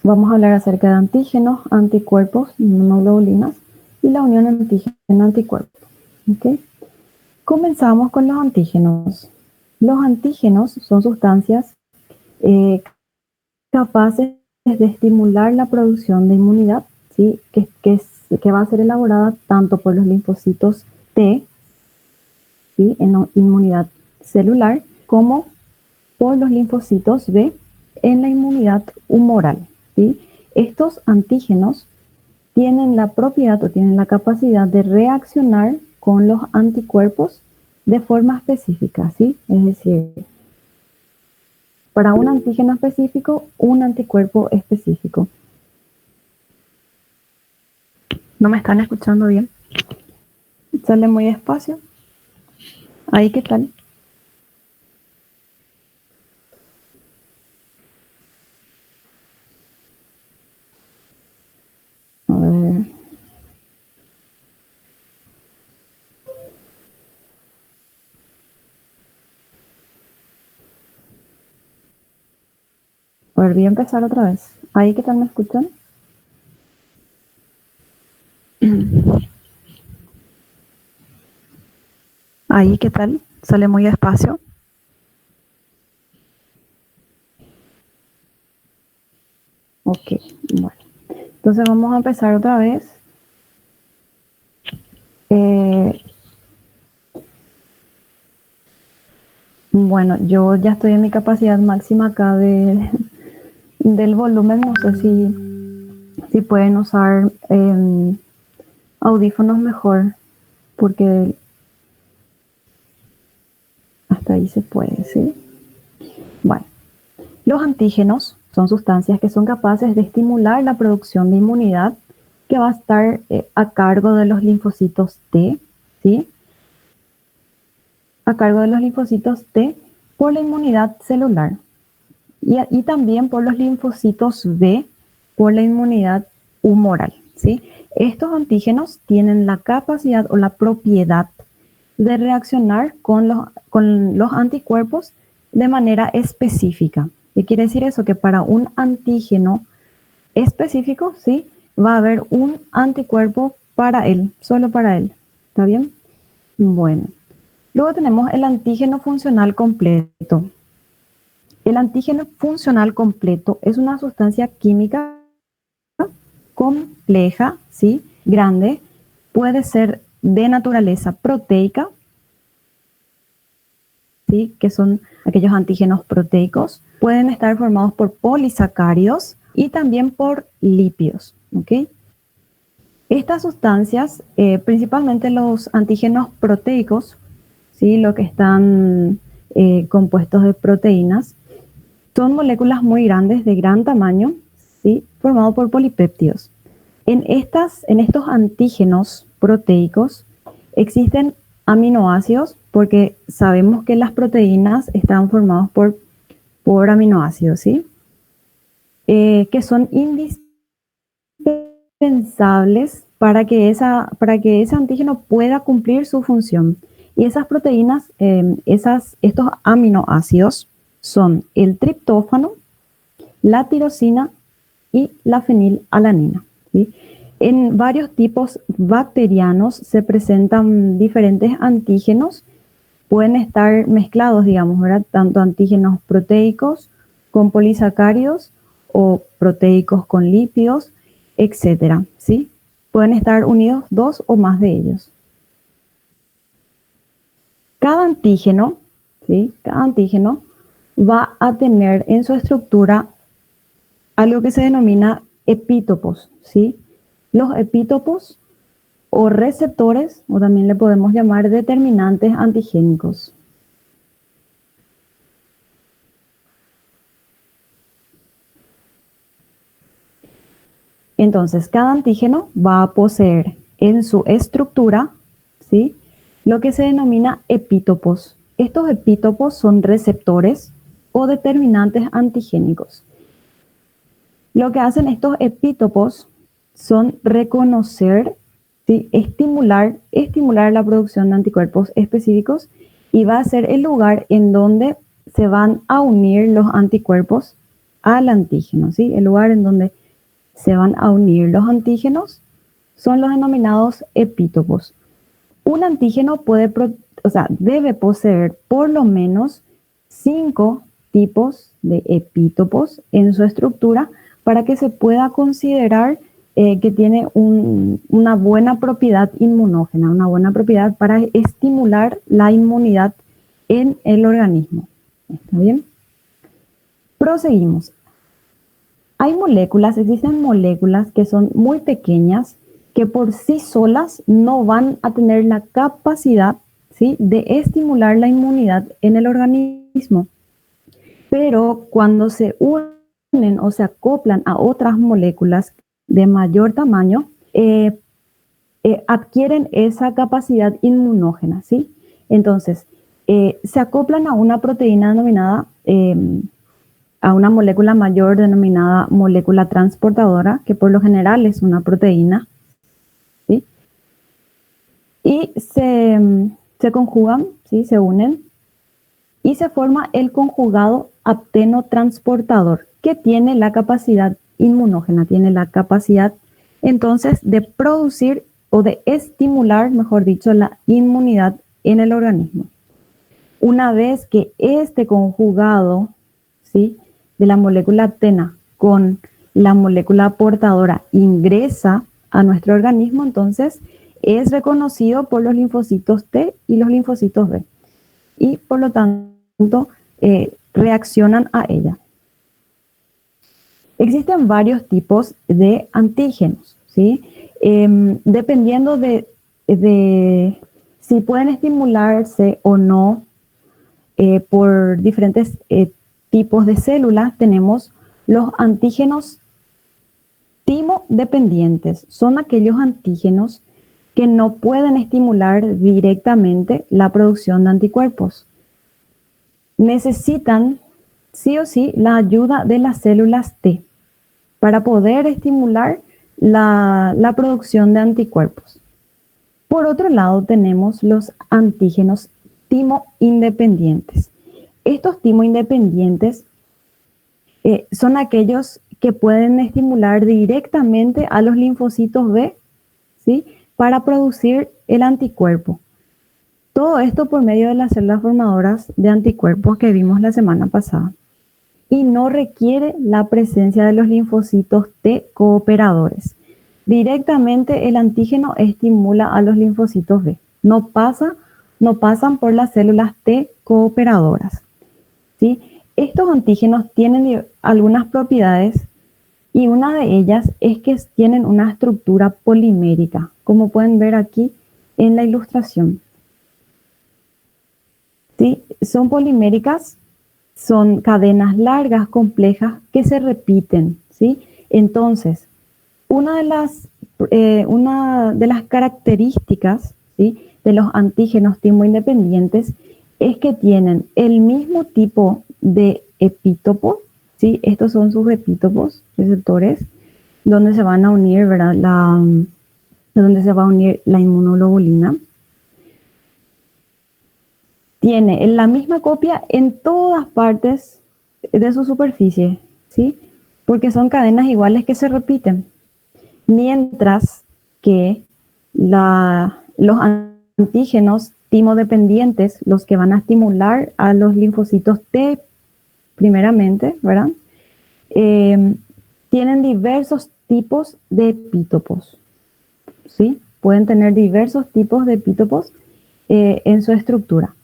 Vamos a hablar acerca de antígenos, anticuerpos, inmunoglobulinas y la unión antígeno-anticuerpo. ¿Okay? Comenzamos con los antígenos. Los antígenos son sustancias capaces de estimular la producción de inmunidad, ¿sí? que va a ser elaborada tanto por los linfocitos T, ¿sí? en inmunidad celular, como por los linfocitos B en la inmunidad humoral. ¿Sí? Estos antígenos tienen la propiedad o tienen la capacidad de reaccionar con los anticuerpos de forma específica, ¿sí? Es decir, para un antígeno específico, un anticuerpo específico. ¿No me están escuchando bien? ¿Sale muy despacio? ¿Ahí qué tal? A ver. A ver, voy a empezar otra vez. ¿Ahí qué tal me escuchan? ¿Ahí qué tal? ¿Sale muy despacio? Ok, bueno. Entonces vamos a empezar otra vez. Bueno, yo ya estoy en mi capacidad máxima acá del volumen. No sé si pueden usar audífonos mejor, porque hasta ahí se puede, ¿sí? Bueno, los antígenos son sustancias que son capaces de estimular la producción de inmunidad que va a estar a cargo de los linfocitos T, ¿sí? A cargo de los linfocitos T por la inmunidad celular y también por los linfocitos B por la inmunidad humoral, ¿sí? Estos antígenos tienen la capacidad o la propiedad de reaccionar con los anticuerpos de manera específica. ¿Qué quiere decir eso? Que para un antígeno específico, ¿sí? Va a haber un anticuerpo para él, solo para él. ¿Está bien? Bueno. Luego tenemos el antígeno funcional completo. El antígeno funcional completo es una sustancia química compleja, ¿sí? Grande, puede ser de naturaleza proteica, ¿sí? Que son aquellos antígenos proteicos, pueden estar formados por polisacáridos y también por lípidos, ¿ok? Estas sustancias, principalmente los antígenos proteicos, ¿sí? Lo que están compuestos de proteínas, son moléculas muy grandes, de gran tamaño, ¿sí? Formados por polipéptidos. En estos antígenos proteicos existen aminoácidos, porque sabemos que las proteínas están formadas por aminoácidos, ¿sí? Que son indispensables para que ese antígeno pueda cumplir su función. Y esas proteínas, estos aminoácidos son el triptófano, la tirosina y la fenilalanina, ¿sí? En varios tipos bacterianos se presentan diferentes antígenos, pueden estar mezclados, digamos, ¿verdad? Tanto antígenos proteicos con polisacáridos o proteicos con lípidos, etcétera, ¿sí? Pueden estar unidos dos o más de ellos. Cada antígeno, ¿sí? Cada antígeno va a tener en su estructura algo que se denomina epítopos, ¿sí? Los epítopos o receptores, o también le podemos llamar determinantes antigénicos. Entonces, cada antígeno va a poseer en su estructura, ¿sí? Lo que se denomina epítopos. Estos epítopos son receptores o determinantes antigénicos. Lo que hacen estos epítopos son reconocer, ¿sí? estimular la producción de anticuerpos específicos, y va a ser el lugar en donde se van a unir los anticuerpos al antígeno, ¿sí? El lugar en donde se van a unir los antígenos son los denominados epítopos. Un antígeno debe poseer por lo menos 5 tipos de epítopos en su estructura para que se pueda considerar que tiene una buena propiedad inmunógena, una buena propiedad para estimular la inmunidad en el organismo. ¿Está bien? Proseguimos. Existen moléculas que son muy pequeñas, que por sí solas no van a tener la capacidad, ¿sí?, de estimular la inmunidad en el organismo. Pero cuando se unen o se acoplan a otras moléculas de mayor tamaño, adquieren esa capacidad inmunógena, ¿sí? Entonces, se acoplan a una proteína denominada, a una molécula mayor denominada molécula transportadora, que por lo general es una proteína, ¿sí? Y se conjugan, ¿sí?, se unen, y se forma el conjugado haptenotransportador, que tiene la capacidad inmunógena, tiene la capacidad entonces de producir o de estimular, mejor dicho, la inmunidad en el organismo. Una vez que este conjugado, ¿sí?, de la molécula haptena con la molécula portadora ingresa a nuestro organismo, entonces es reconocido por los linfocitos T y los linfocitos B, y por lo tanto reaccionan a ella. Existen varios tipos de antígenos, ¿sí? Dependiendo de si pueden estimularse o no por diferentes tipos de células, tenemos los antígenos timo-dependientes. Son aquellos antígenos que no pueden estimular directamente la producción de anticuerpos. Necesitan sí o sí la ayuda de las células T para poder estimular la producción de anticuerpos. Por otro lado, tenemos los antígenos timo-independientes. Estos timo-independientes son aquellos que pueden estimular directamente a los linfocitos B, ¿sí?, para producir el anticuerpo. Todo esto por medio de las células formadoras de anticuerpos que vimos la semana pasada. Y no requiere la presencia de los linfocitos T cooperadores. Directamente el antígeno estimula a los linfocitos B. No pasan por las células T cooperadoras, ¿sí? Estos antígenos tienen algunas propiedades, y una de ellas es que tienen una estructura polimérica, como pueden ver aquí en la ilustración, ¿sí? Son poliméricas, son cadenas largas, complejas, que se repiten, ¿sí? Entonces, una de las características, ¿sí?, de los antígenos timo-independientes es que tienen el mismo tipo de epítopo, ¿sí? Estos son sus epítopos, receptores, donde se van a unir, ¿verdad?, donde se va a unir la inmunoglobulina. Tiene la misma copia en todas partes de su superficie, ¿sí?, porque son cadenas iguales que se repiten. Mientras que los antígenos timo-dependientes, los que van a estimular a los linfocitos T primeramente, ¿verdad?, tienen diversos tipos de epítopos, ¿sí? Pueden tener diversos tipos de epítopos en su estructura.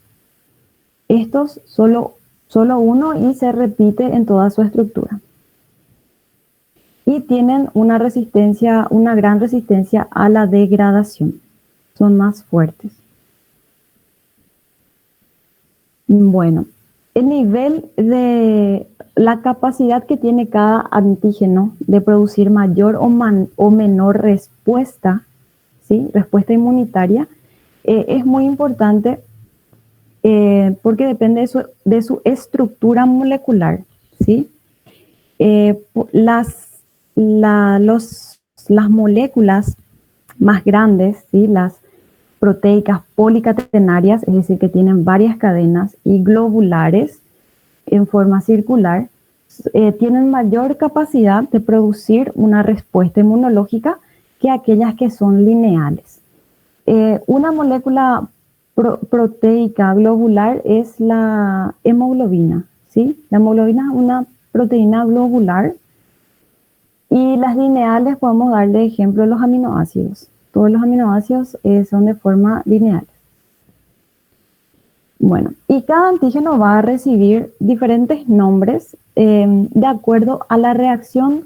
Estos solo uno, y se repite en toda su estructura. Y tienen una gran resistencia a la degradación. Son más fuertes. Bueno, el nivel de la capacidad que tiene cada antígeno de producir mayor o menor respuesta, ¿sí?, respuesta inmunitaria, es muy importante porque depende de su estructura molecular, ¿sí? Las moléculas más grandes, ¿sí?, las proteicas policatenarias, es decir, que tienen varias cadenas, y globulares en forma circular, tienen mayor capacidad de producir una respuesta inmunológica que aquellas que son lineales. Una molécula proteica globular es la hemoglobina, ¿sí? La hemoglobina es una proteína globular y las lineales podemos darle ejemplo a los aminoácidos. Todos los aminoácidos son de forma lineal. Bueno, y cada antígeno va a recibir diferentes nombres de acuerdo a la reacción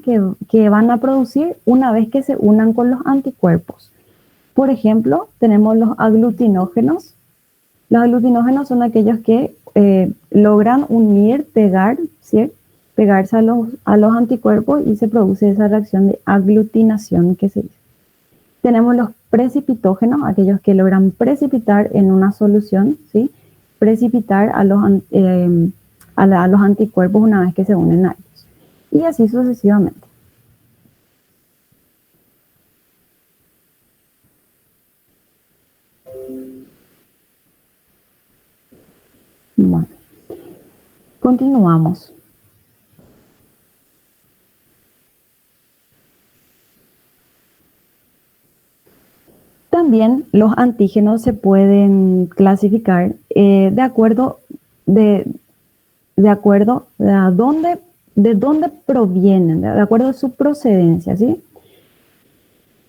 que van a producir una vez que se unan con los anticuerpos. Por ejemplo, tenemos los aglutinógenos. Los aglutinógenos son aquellos que logran unir, pegar, ¿sí? Pegarse a los anticuerpos y se produce esa reacción de aglutinación que se dice. Tenemos los precipitógenos, aquellos que logran precipitar en una solución, ¿sí? Precipitar a los anticuerpos una vez que se unen a ellos. Y así sucesivamente. Bueno, continuamos. También los antígenos se pueden clasificar de acuerdo a de dónde provienen, de acuerdo a su procedencia, ¿sí?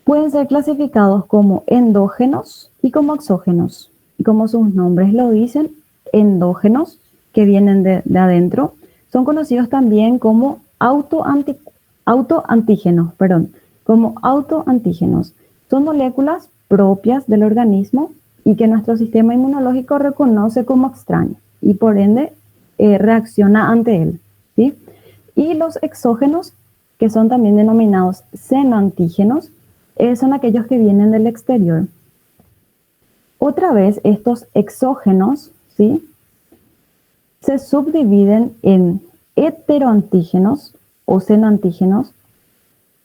Pueden ser clasificados como endógenos y como exógenos. Y como sus nombres lo dicen, endógenos, que vienen de adentro, son conocidos también como autoantígenos. Son moléculas propias del organismo y que nuestro sistema inmunológico reconoce como extraño y por ende reacciona ante él, ¿sí? Y los exógenos, que son también denominados xenoantígenos, son aquellos que vienen del exterior. Otra vez, estos exógenos, ¿sí?, se subdividen en heteroantígenos o xenoantígenos.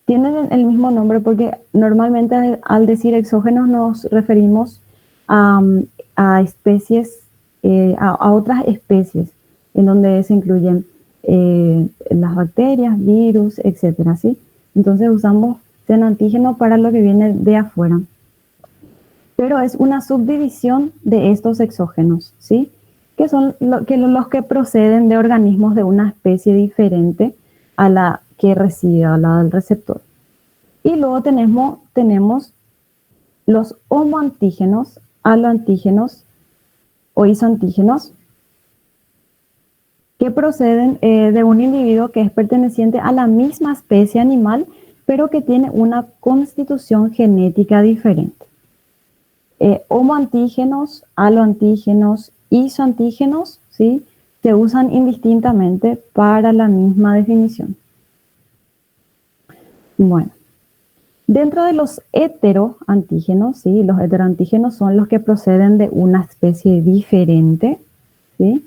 Tienen el mismo nombre porque normalmente al decir exógenos nos referimos a especies, a otras especies, en donde se incluyen las bacterias, virus, etcétera, ¿sí? Entonces usamos xenoantígeno para lo que viene de afuera. Pero es una subdivisión de estos exógenos, ¿sí? Que son los que proceden de organismos de una especie diferente a la que recibe, a la del receptor. Y luego tenemos los homoantígenos, aloantígenos o isoantígenos, que proceden de un individuo que es perteneciente a la misma especie animal, pero que tiene una constitución genética diferente. Homoantígenos, aloantígenos, isoantígenos, ¿sí?, se usan indistintamente para la misma definición. Bueno, dentro de los heteroantígenos, ¿sí?, los heteroantígenos son los que proceden de una especie diferente, ¿sí?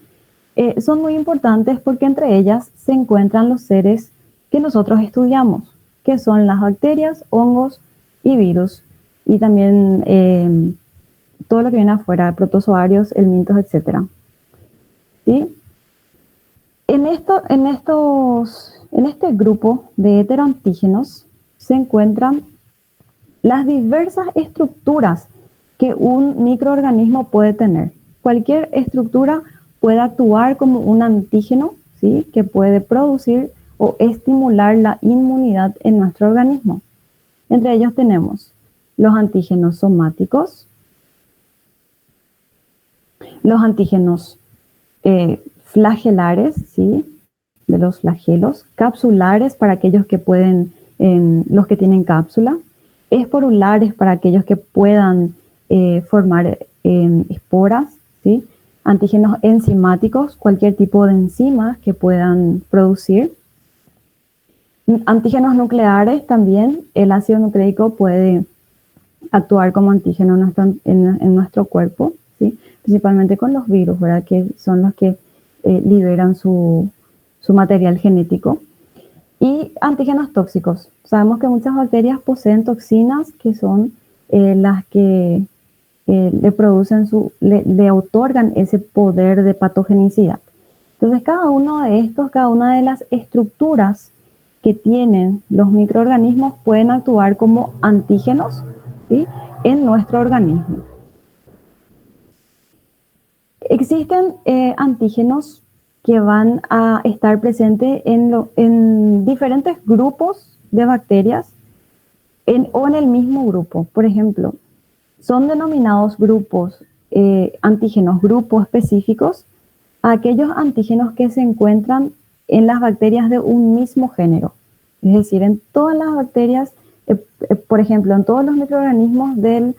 Son muy importantes porque entre ellas se encuentran los seres que nosotros estudiamos, que son las bacterias, hongos y virus, y también todo lo que viene afuera, protozoarios, helmintos, etc. ¿Sí? En este grupo de heteroantígenos se encuentran las diversas estructuras que un microorganismo puede tener. Cualquier estructura puede actuar como un antígeno, ¿sí?, que puede producir o estimular la inmunidad en nuestro organismo. Entre ellos tenemos los antígenos somáticos, los antígenos flagelares, ¿sí?, de los flagelos, capsulares para aquellos que pueden, los que tienen cápsula, esporulares para aquellos que puedan formar esporas, ¿sí?, antígenos enzimáticos, cualquier tipo de enzimas que puedan producir, antígenos nucleares también. El ácido nucleico puede actuar como antígeno en nuestro cuerpo, ¿sí?, principalmente con los virus, ¿verdad?, que son los que liberan su material genético. Y antígenos tóxicos. Sabemos que muchas bacterias poseen toxinas que son las que le otorgan ese poder de patogenicidad. Entonces, cada uno de estos, cada una de las estructuras que tienen los microorganismos pueden actuar como antígenos, ¿sí?, en nuestro organismo. Existen antígenos que van a estar presentes en diferentes grupos de bacterias o en el mismo grupo. Por ejemplo, son denominados grupos antígenos, grupos específicos, a aquellos antígenos que se encuentran en las bacterias de un mismo género. Es decir, en todas las bacterias, por ejemplo, en todos los microorganismos del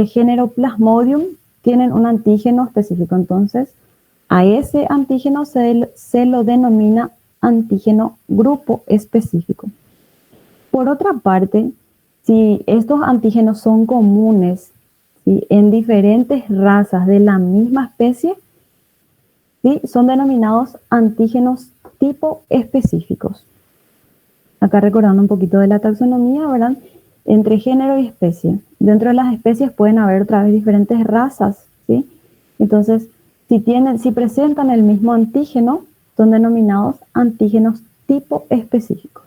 género Plasmodium tienen un antígeno específico. Entonces, a ese antígeno se lo denomina antígeno grupo específico. Por otra parte, si estos antígenos son comunes, ¿sí?, en diferentes razas de la misma especie, ¿sí?, son denominados antígenos tipo específicos. Acá recordando un poquito de la taxonomía, ¿verdad?, entre género y especie. Dentro de las especies pueden haber otra vez diferentes razas, ¿sí? Entonces, si presentan el mismo antígeno, son denominados antígenos tipo específicos.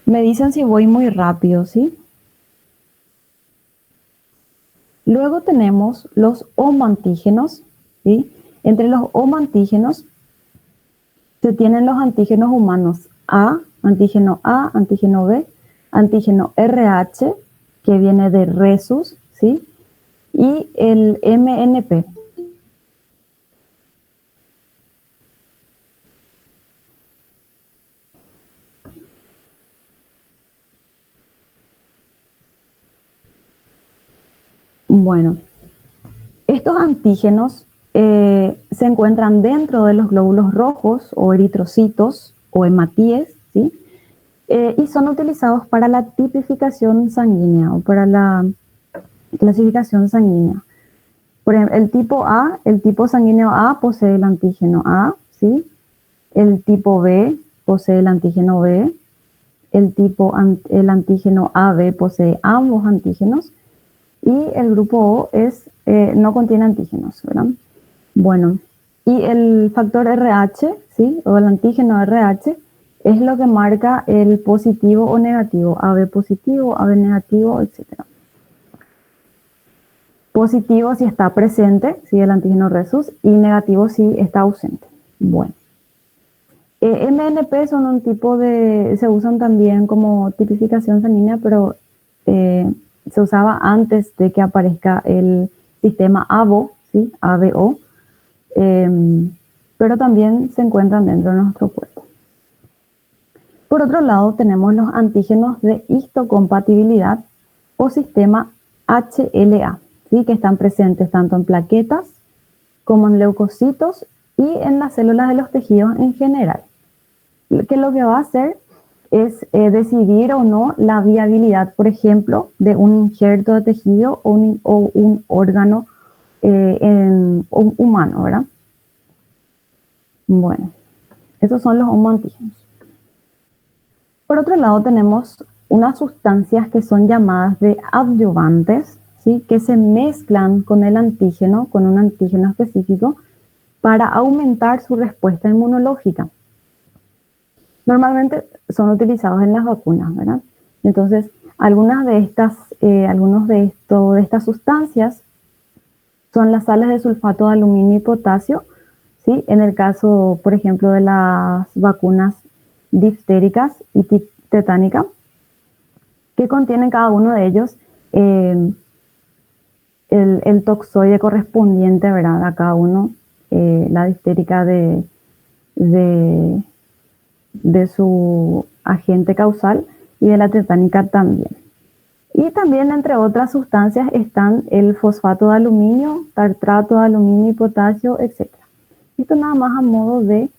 Me dicen si voy muy rápido, ¿sí? Luego tenemos los homoantígenos, ¿sí? Entre los homoantígenos se tienen los antígenos humanos A, antígeno B, antígeno RH, que viene de Rhesus, ¿sí?, y el MNP. Bueno, estos antígenos se encuentran dentro de los glóbulos rojos o eritrocitos o hematíes, ¿sí?, y son utilizados para la tipificación sanguínea o para la clasificación sanguínea. Por ejemplo, el tipo sanguíneo A posee el antígeno A, ¿sí? El tipo B posee el antígeno B, el antígeno AB posee ambos antígenos y el grupo O no contiene antígenos, ¿verdad? Bueno, y el factor RH, ¿sí?, o el antígeno RH, es lo que marca el positivo o negativo, AB positivo, AB negativo, etc. Positivo si está presente, si el antígeno Rhesus, y negativo si está ausente. Bueno. MNP son un tipo se usan también como tipificación sanguínea, pero se usaba antes de que aparezca el sistema ABO, ¿sí?, ABO, pero también se encuentran dentro de nuestro cuerpo. Por otro lado, tenemos los antígenos de histocompatibilidad o sistema HLA, ¿sí?, que están presentes tanto en plaquetas como en leucocitos y en las células de los tejidos en general. Que lo que va a hacer es decidir o no la viabilidad, por ejemplo, de un injerto de tejido o un órgano humano, ¿verdad? Bueno, esos son los homoantígenos. Por otro lado, tenemos unas sustancias que son llamadas de adyuvantes, ¿sí?, que se mezclan con el antígeno, con un antígeno específico, para aumentar su respuesta inmunológica. Normalmente son utilizados en las vacunas, ¿verdad? Entonces, algunas de estas sustancias son las sales de sulfato de aluminio y potasio, ¿sí? En el caso, por ejemplo, de las vacunas diftéricas y tetánicas, que contienen cada uno de ellos el toxoide correspondiente, ¿verdad?, a cada uno, la diftérica de su agente causal y de la tetánica también. Y también, entre otras sustancias, están el fosfato de aluminio, tartrato de aluminio y potasio, etc. Esto nada más a modo de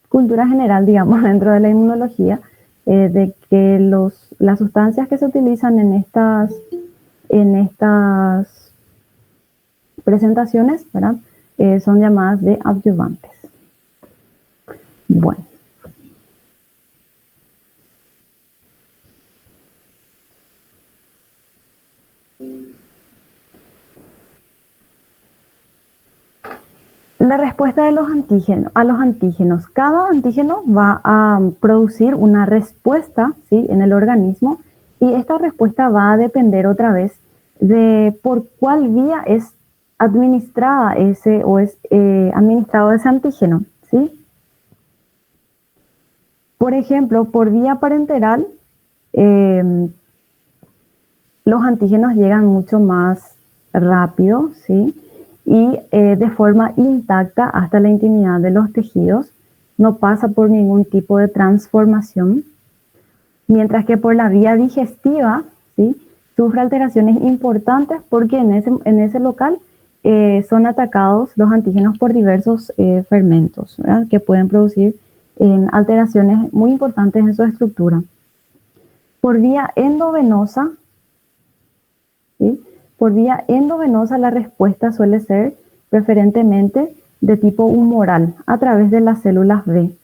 cultura general, digamos, dentro de la inmunología, de que las sustancias que se utilizan en estas presentaciones, ¿verdad?, son llamadas de adyuvantes. Bueno. La respuesta de los antígenos, a los antígenos. Cada antígeno va a producir una respuesta, ¿sí?, en el organismo, y esta respuesta va a depender otra vez de por cuál vía es administrada ese o es administrado ese antígeno, ¿sí? Por ejemplo, por vía parenteral, los antígenos llegan mucho más rápido, ¿sí?, y de forma intacta hasta la intimidad de los tejidos, no pasa por ningún tipo de transformación, mientras que por la vía digestiva, ¿sí?, sufre alteraciones importantes porque en ese local son atacados los antígenos por diversos fermentos, ¿verdad?, que pueden producir alteraciones muy importantes en su estructura. Por vía endovenosa, ¿sí?, por vía endovenosa la respuesta suele ser preferentemente de tipo humoral a través de las células B.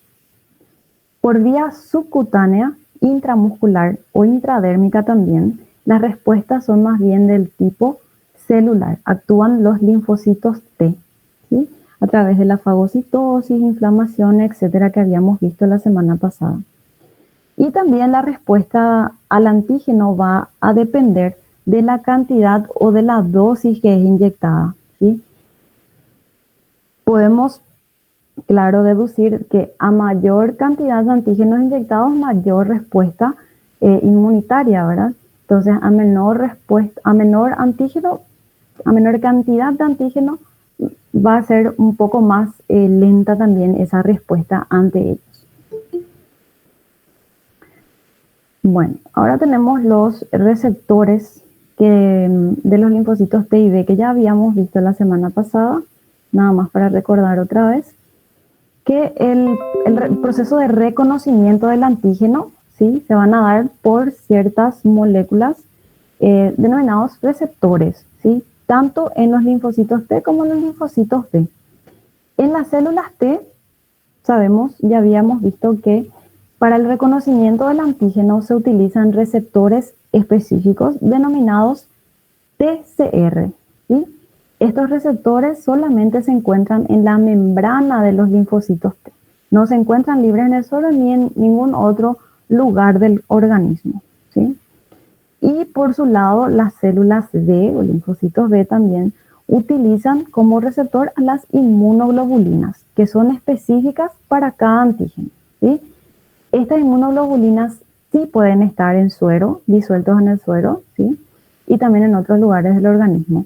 Por vía subcutánea, intramuscular o intradérmica también, las respuestas son más bien del tipo celular. Actúan los linfocitos T, ¿sí?, a través de la fagocitosis, inflamación, etcétera, que habíamos visto la semana pasada. Y también la respuesta al antígeno va a depender de la cantidad o de la dosis que es inyectada, ¿sí? Podemos, claro, deducir que a mayor cantidad de antígenos inyectados, mayor respuesta inmunitaria, ¿verdad? Entonces, a menor antígeno, a menor cantidad de antígeno, va a ser un poco más lenta también esa respuesta ante ellos. Bueno, ahora tenemos los receptores de los linfocitos T y B que ya habíamos visto la semana pasada, nada más para recordar otra vez, que el proceso de reconocimiento del antígeno, ¿sí?, se van a dar por ciertas moléculas denominados receptores, ¿sí?, tanto en los linfocitos T como en los linfocitos B. En las células T, sabemos, ya habíamos visto que para el reconocimiento del antígeno se utilizan receptores específicos denominados TCR, ¿sí? Estos receptores solamente se encuentran en la membrana de los linfocitos T. No se encuentran libres en el suelo ni en ningún otro lugar del organismo, ¿sí? Y por su lado, las células B o linfocitos B también utilizan como receptor a las inmunoglobulinas, que son específicas para cada antígeno, ¿sí? Estas inmunoglobulinas sí pueden estar en suero, disueltos en el suero, ¿sí?, y también en otros lugares del organismo.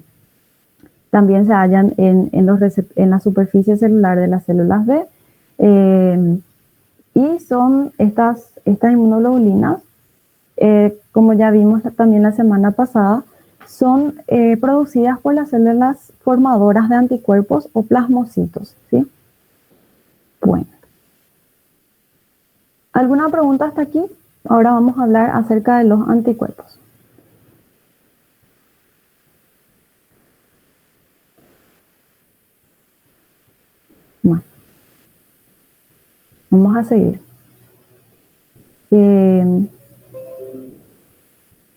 También se hallan en la superficie celular de las células B, y son estas inmunoglobulinas, como ya vimos también la semana pasada, son producidas por las células formadoras de anticuerpos o plasmocitos, ¿sí? Bueno. ¿Alguna pregunta hasta aquí? Ahora vamos a hablar acerca de los anticuerpos. Bueno, vamos a seguir.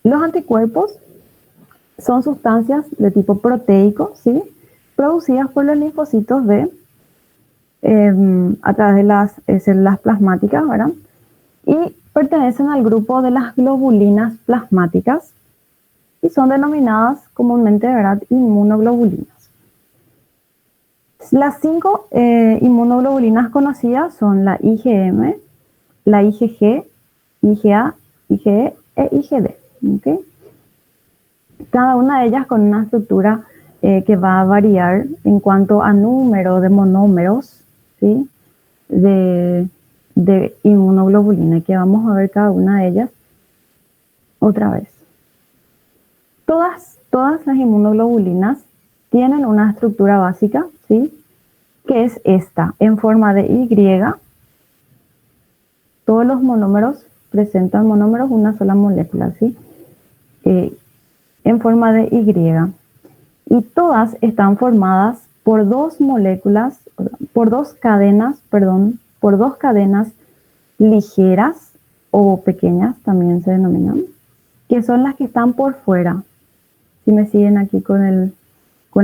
Los anticuerpos son sustancias de tipo proteico, ¿sí?, producidas por los linfocitos B a través de las células plasmáticas, ¿verdad?, y pertenecen al grupo de las globulinas plasmáticas y son denominadas comúnmente, ¿verdad?, inmunoglobulinas. Las 5 inmunoglobulinas conocidas son la IgM, la IgG, IgA, IgE e IgD, ¿okay? Cada una de ellas con una estructura que va a variar en cuanto a número de monómeros, ¿sí?, de inmunoglobulina, que vamos a ver cada una de ellas otra vez. Todas las inmunoglobulinas tienen una estructura básica, ¿sí?, que es esta, en forma de Y. Todos los monómeros presentan monómeros, una sola molécula, ¿sí?, en forma de Y. Y todas están formadas por dos moléculas, por dos cadenas ligeras o pequeñas, también se denominan, que son las que están por fuera. Si me siguen aquí con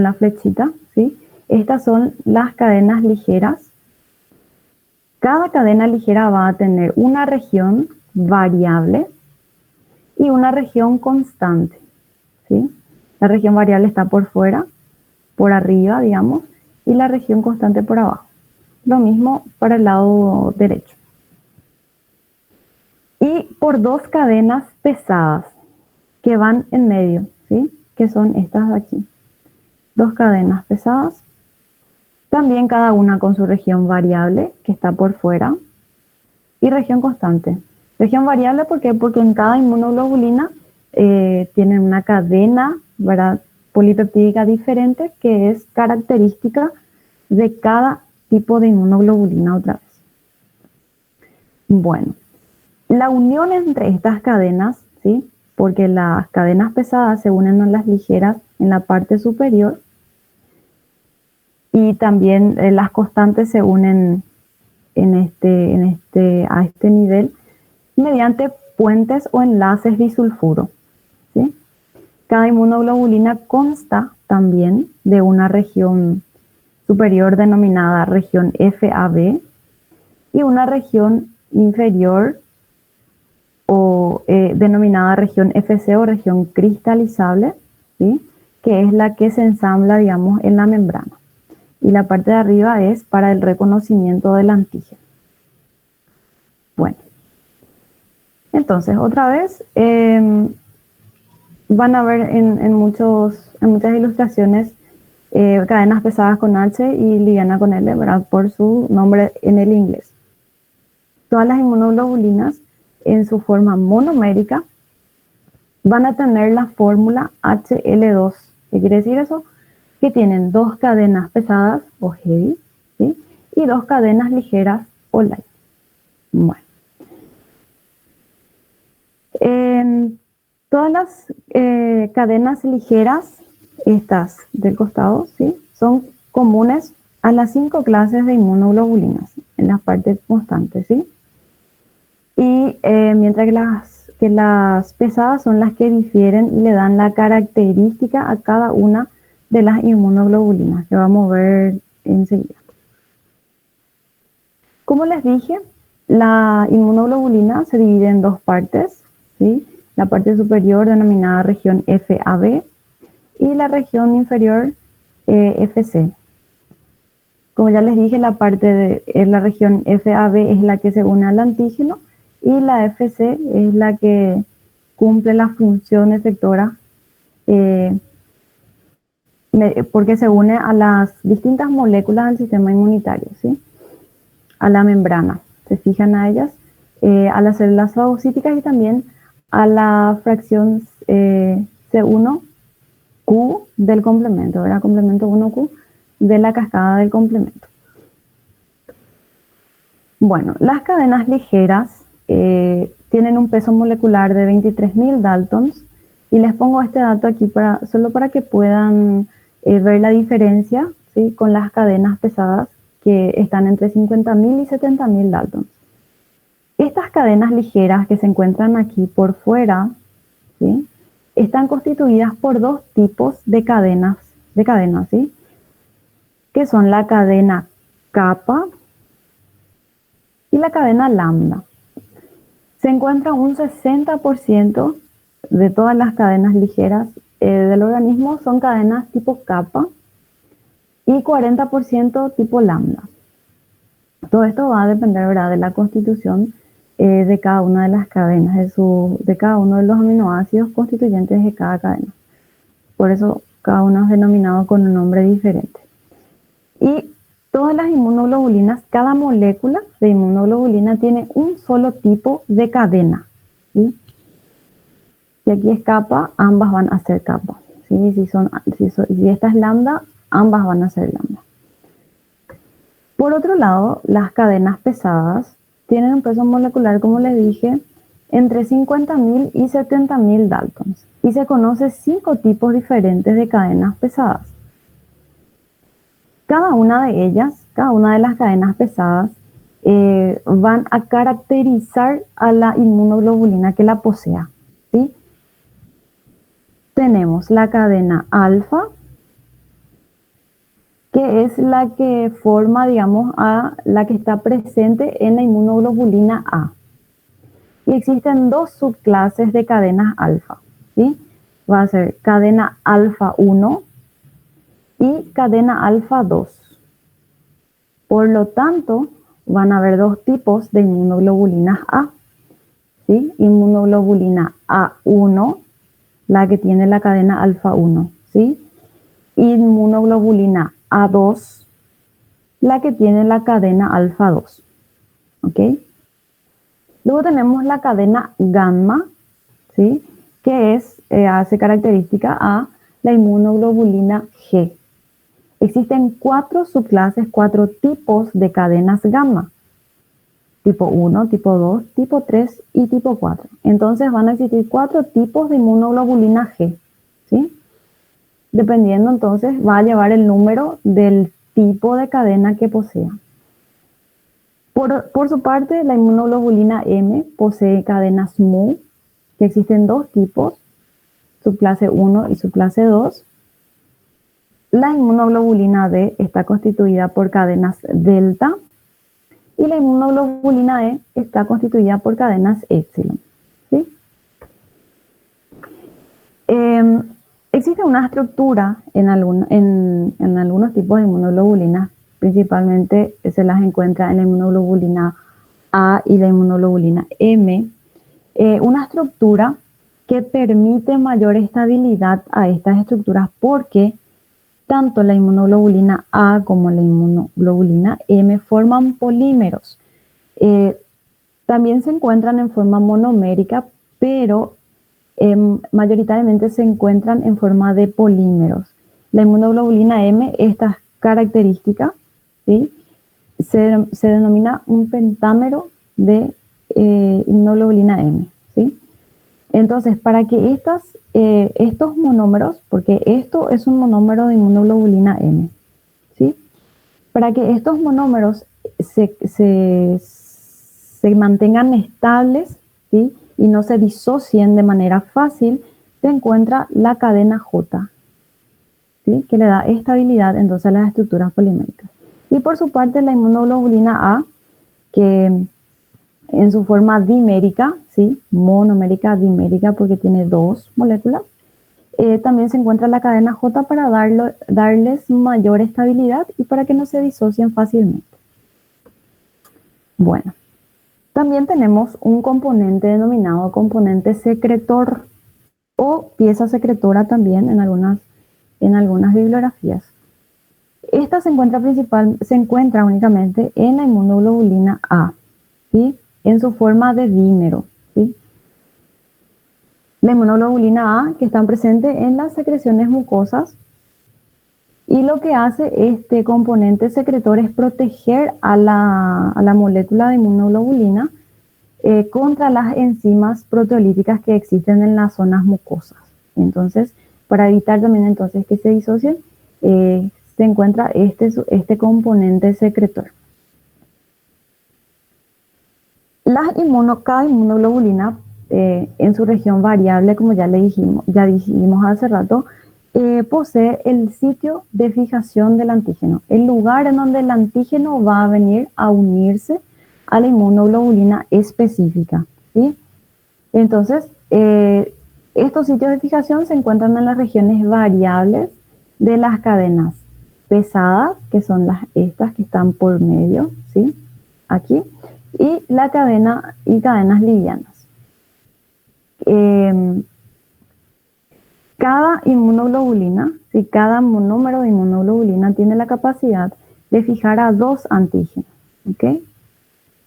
la flechita, ¿sí? Estas son las cadenas ligeras. Cada cadena ligera va a tener una región variable y una región constante, ¿sí? La región variable está por fuera, por arriba, digamos, y la región constante por abajo. Lo mismo para el lado derecho. Y por dos cadenas pesadas que van en medio, ¿sí? Que son estas de aquí. Dos cadenas pesadas, también cada una con su región variable, que está por fuera, y región constante. Región variable, ¿por qué? Porque en cada inmunoglobulina tienen una cadena, ¿verdad?, polipeptídica diferente, que es característica de cada tipo de inmunoglobulina otra vez. Bueno, la unión entre estas cadenas, ¿sí?, porque las cadenas pesadas se unen a las ligeras en la parte superior y también las constantes se unen a este nivel mediante puentes o enlaces disulfuro, ¿sí? Cada inmunoglobulina consta también de una región superior denominada región FAB y una región inferior o denominada región FC o región cristalizable, ¿sí?, que es la que se ensambla, digamos, en la membrana. Y la parte de arriba es para el reconocimiento del antígeno. Bueno, entonces otra vez van a ver en muchas ilustraciones cadenas pesadas con H y liviana con L, ¿verdad?, por su nombre en el inglés. Todas las inmunoglobulinas en su forma monomérica van a tener la fórmula HL2. ¿Qué quiere decir eso? Que tienen dos cadenas pesadas o heavy, ¿sí?, y dos cadenas ligeras o light. Bueno. Todas las cadenas ligeras, estas del costado, ¿sí?, son comunes a las 5 clases de inmunoglobulinas en las partes constantes, ¿sí? Y mientras que las pesadas son las que difieren y le dan la característica a cada una de las inmunoglobulinas, que vamos a ver enseguida. Como les dije, la inmunoglobulina se divide en dos partes, ¿sí? La parte superior denominada región FAB y la región inferior FC. Como ya les dije, la región FAB es la que se une al antígeno y la FC es la que cumple la función efectora porque se une a las distintas moléculas del sistema inmunitario, ¿sí?, a la membrana. Se fijan a ellas, a las células fagocíticas y también a la fracción C1Q del complemento, ¿verdad? Complemento 1Q de la cascada del complemento. Bueno, las cadenas ligeras tienen un peso molecular de 23.000 daltons y les pongo este dato aquí solo para que puedan ver la diferencia, ¿sí?, con las cadenas pesadas que están entre 50.000 y 70.000 daltons. Estas cadenas ligeras que se encuentran aquí por fuera, ¿sí?, están constituidas por dos tipos de cadenas, ¿sí?, que son la cadena kappa y la cadena lambda. Se encuentra un 60% de todas las cadenas ligeras del organismo son cadenas tipo kappa y 40% tipo lambda. Todo esto va a depender, ¿verdad?, de la constitución de cada una de las cadenas, de cada uno de los aminoácidos constituyentes de cada cadena. Por eso cada uno es denominado con un nombre diferente. Y todas las inmunoglobulinas, cada molécula de inmunoglobulina tiene un solo tipo de cadena, ¿sí? Si aquí es kappa, ambas van a ser kappa, ¿sí? Si esta es lambda, ambas van a ser lambda. Por otro lado, las cadenas pesadas tienen un peso molecular, como les dije, entre 50.000 y 70.000 daltons. Y se conocen 5 tipos diferentes de cadenas pesadas. Cada una de ellas, cada una de las cadenas pesadas, van a caracterizar a la inmunoglobulina que la posea, ¿sí? Tenemos la cadena alfa, que es la que forma, digamos, a la que está presente en la inmunoglobulina A. Y existen dos subclases de cadenas alfa, ¿sí? Va a ser cadena alfa 1 y cadena alfa 2. Por lo tanto, van a haber dos tipos de inmunoglobulinas A, ¿sí? Inmunoglobulina A1, la que tiene la cadena alfa 1, ¿sí? Inmunoglobulina A2, la que tiene la cadena alfa 2, ¿ok? Luego tenemos la cadena gamma, ¿sí? Que hace característica a la inmunoglobulina G. Existen cuatro subclases, cuatro tipos de cadenas gamma. Tipo 1, tipo 2, tipo 3 y tipo 4. Entonces van a existir cuatro tipos de inmunoglobulina G, ¿sí? Dependiendo, entonces, va a llevar el número del tipo de cadena que posea. Por su parte, la inmunoglobulina M posee cadenas mu, que existen dos tipos, subclase 1 y subclase 2. La inmunoglobulina D está constituida por cadenas delta y la inmunoglobulina E está constituida por cadenas epsilon, ¿sí? Existe una estructura en algunos tipos de inmunoglobulinas, principalmente se las encuentra en la inmunoglobulina A y la inmunoglobulina M, una estructura que permite mayor estabilidad a estas estructuras porque tanto la inmunoglobulina A como la inmunoglobulina M forman polímeros. También se encuentran en forma monomérica, pero mayoritariamente se encuentran en forma de polímeros. La inmunoglobulina M, esta característica, ¿sí? se denomina un pentámero de inmunoglobulina M, ¿sí? Entonces, para que estos monómeros, porque esto es un monómero de inmunoglobulina M, ¿sí? Para que estos monómeros se mantengan estables, ¿sí? Y no se disocien de manera fácil, se encuentra la cadena J, ¿sí? Que le da estabilidad entonces a las estructuras poliméricas. Y por su parte la inmunoglobulina A, que en su forma dimérica, ¿sí? Monomérica, dimérica, porque tiene dos moléculas, también se encuentra la cadena J para darles mayor estabilidad y para que no se disocien fácilmente. Bueno, también tenemos un componente denominado componente secretor o pieza secretora también en algunas bibliografías. Esta se encuentra únicamente en la inmunoglobulina A, ¿sí? En su forma de dímero, ¿sí? La inmunoglobulina A que están presentes en las secreciones mucosas, y lo que hace este componente secretor es proteger a la molécula de inmunoglobulina contra las enzimas proteolíticas que existen en las zonas mucosas. Entonces, para evitar también entonces que se disocien, se encuentra este componente secretor. Cada inmunoglobulina en su región variable, como ya dijimos hace rato, posee el sitio de fijación del antígeno, el lugar en donde el antígeno va a venir a unirse a la inmunoglobulina específica, ¿sí? Entonces, estos sitios de fijación se encuentran en las regiones variables de las cadenas pesadas, que son estas que están por medio, ¿sí? Aquí, y cadenas livianas. Cada inmunoglobulina, ¿sí? Cada monómero de inmunoglobulina tiene la capacidad de fijar a dos antígenos, ¿ok?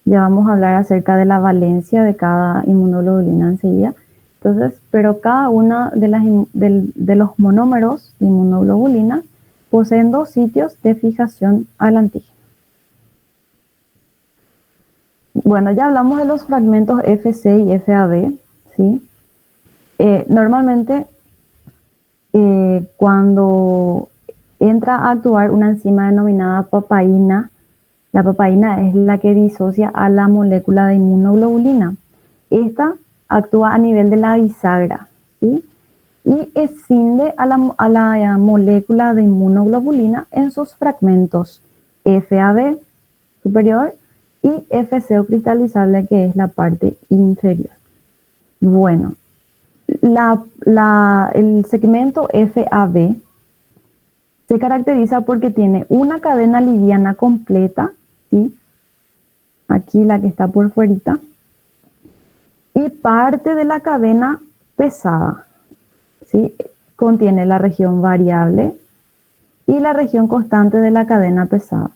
Ya vamos a hablar acerca de la valencia de cada inmunoglobulina enseguida. Entonces, pero cada una de los monómeros de inmunoglobulina poseen dos sitios de fijación al antígeno. Bueno, ya hablamos de los fragmentos Fc y Fab, ¿sí? Normalmente, cuando entra a actuar una enzima denominada papaína, la papaína es la que disocia a la molécula de inmunoglobulina. Esta actúa a nivel de la bisagra, ¿sí? y escinde a la molécula de inmunoglobulina en sus fragmentos FAB superior y FCO cristalizable, que es la parte inferior. Bueno, el segmento FAB se caracteriza porque tiene una cadena liviana completa, ¿sí? Aquí la que está por fuera, y parte de la cadena pesada, ¿sí? Contiene la región variable y la región constante de la cadena pesada.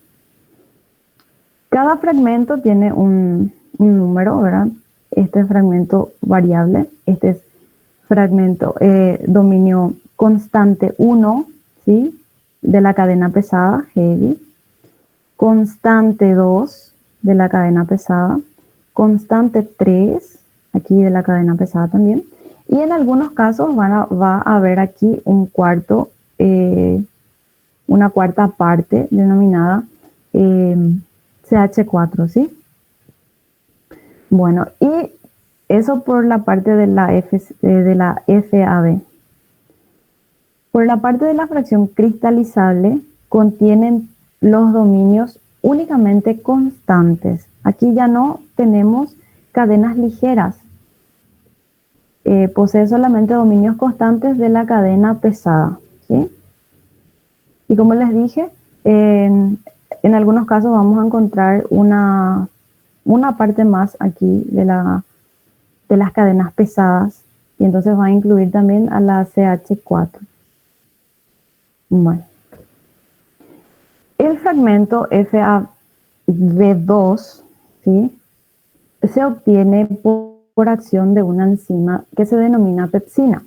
Cada fragmento tiene un número, ¿verdad? Este es fragmento variable, este es fragmento dominio constante 1, ¿sí? De la cadena pesada, heavy, constante 2 de la cadena pesada, constante 3, aquí de la cadena pesada también, y en algunos casos va a haber aquí una cuarta parte denominada CH4, ¿sí? Bueno, y eso por la parte de la FAB. Por la parte de la fracción cristalizable, contienen los dominios únicamente constantes. Aquí ya no tenemos cadenas ligeras. Posee solamente dominios constantes de la cadena pesada, ¿sí? Y como les dije, en algunos casos vamos a encontrar una parte más aquí de las cadenas pesadas, y entonces va a incluir también a la CH4. Bueno, el fragmento FAB2, ¿sí? Se obtiene por acción de una enzima que se denomina pepsina,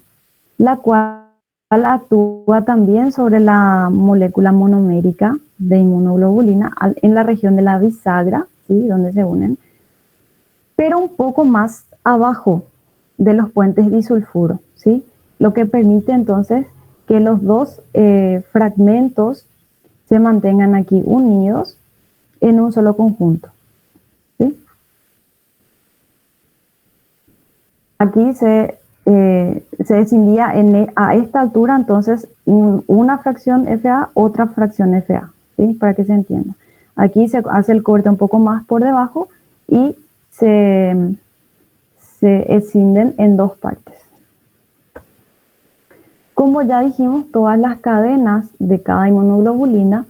la cual actúa también sobre la molécula monomérica de inmunoglobulina en la región de la bisagra, ¿sí? Donde se unen, pero un poco más abajo de los puentes disulfuro, ¿sí? Lo que permite entonces que los dos fragmentos se mantengan aquí unidos en un solo conjunto, ¿sí? Aquí se decidía a esta altura entonces una fracción FA, otra fracción FA, ¿sí? Para que se entienda. Aquí se hace el corte un poco más por debajo y se escinden en dos partes. Como ya dijimos, todas las cadenas de cada inmunoglobulina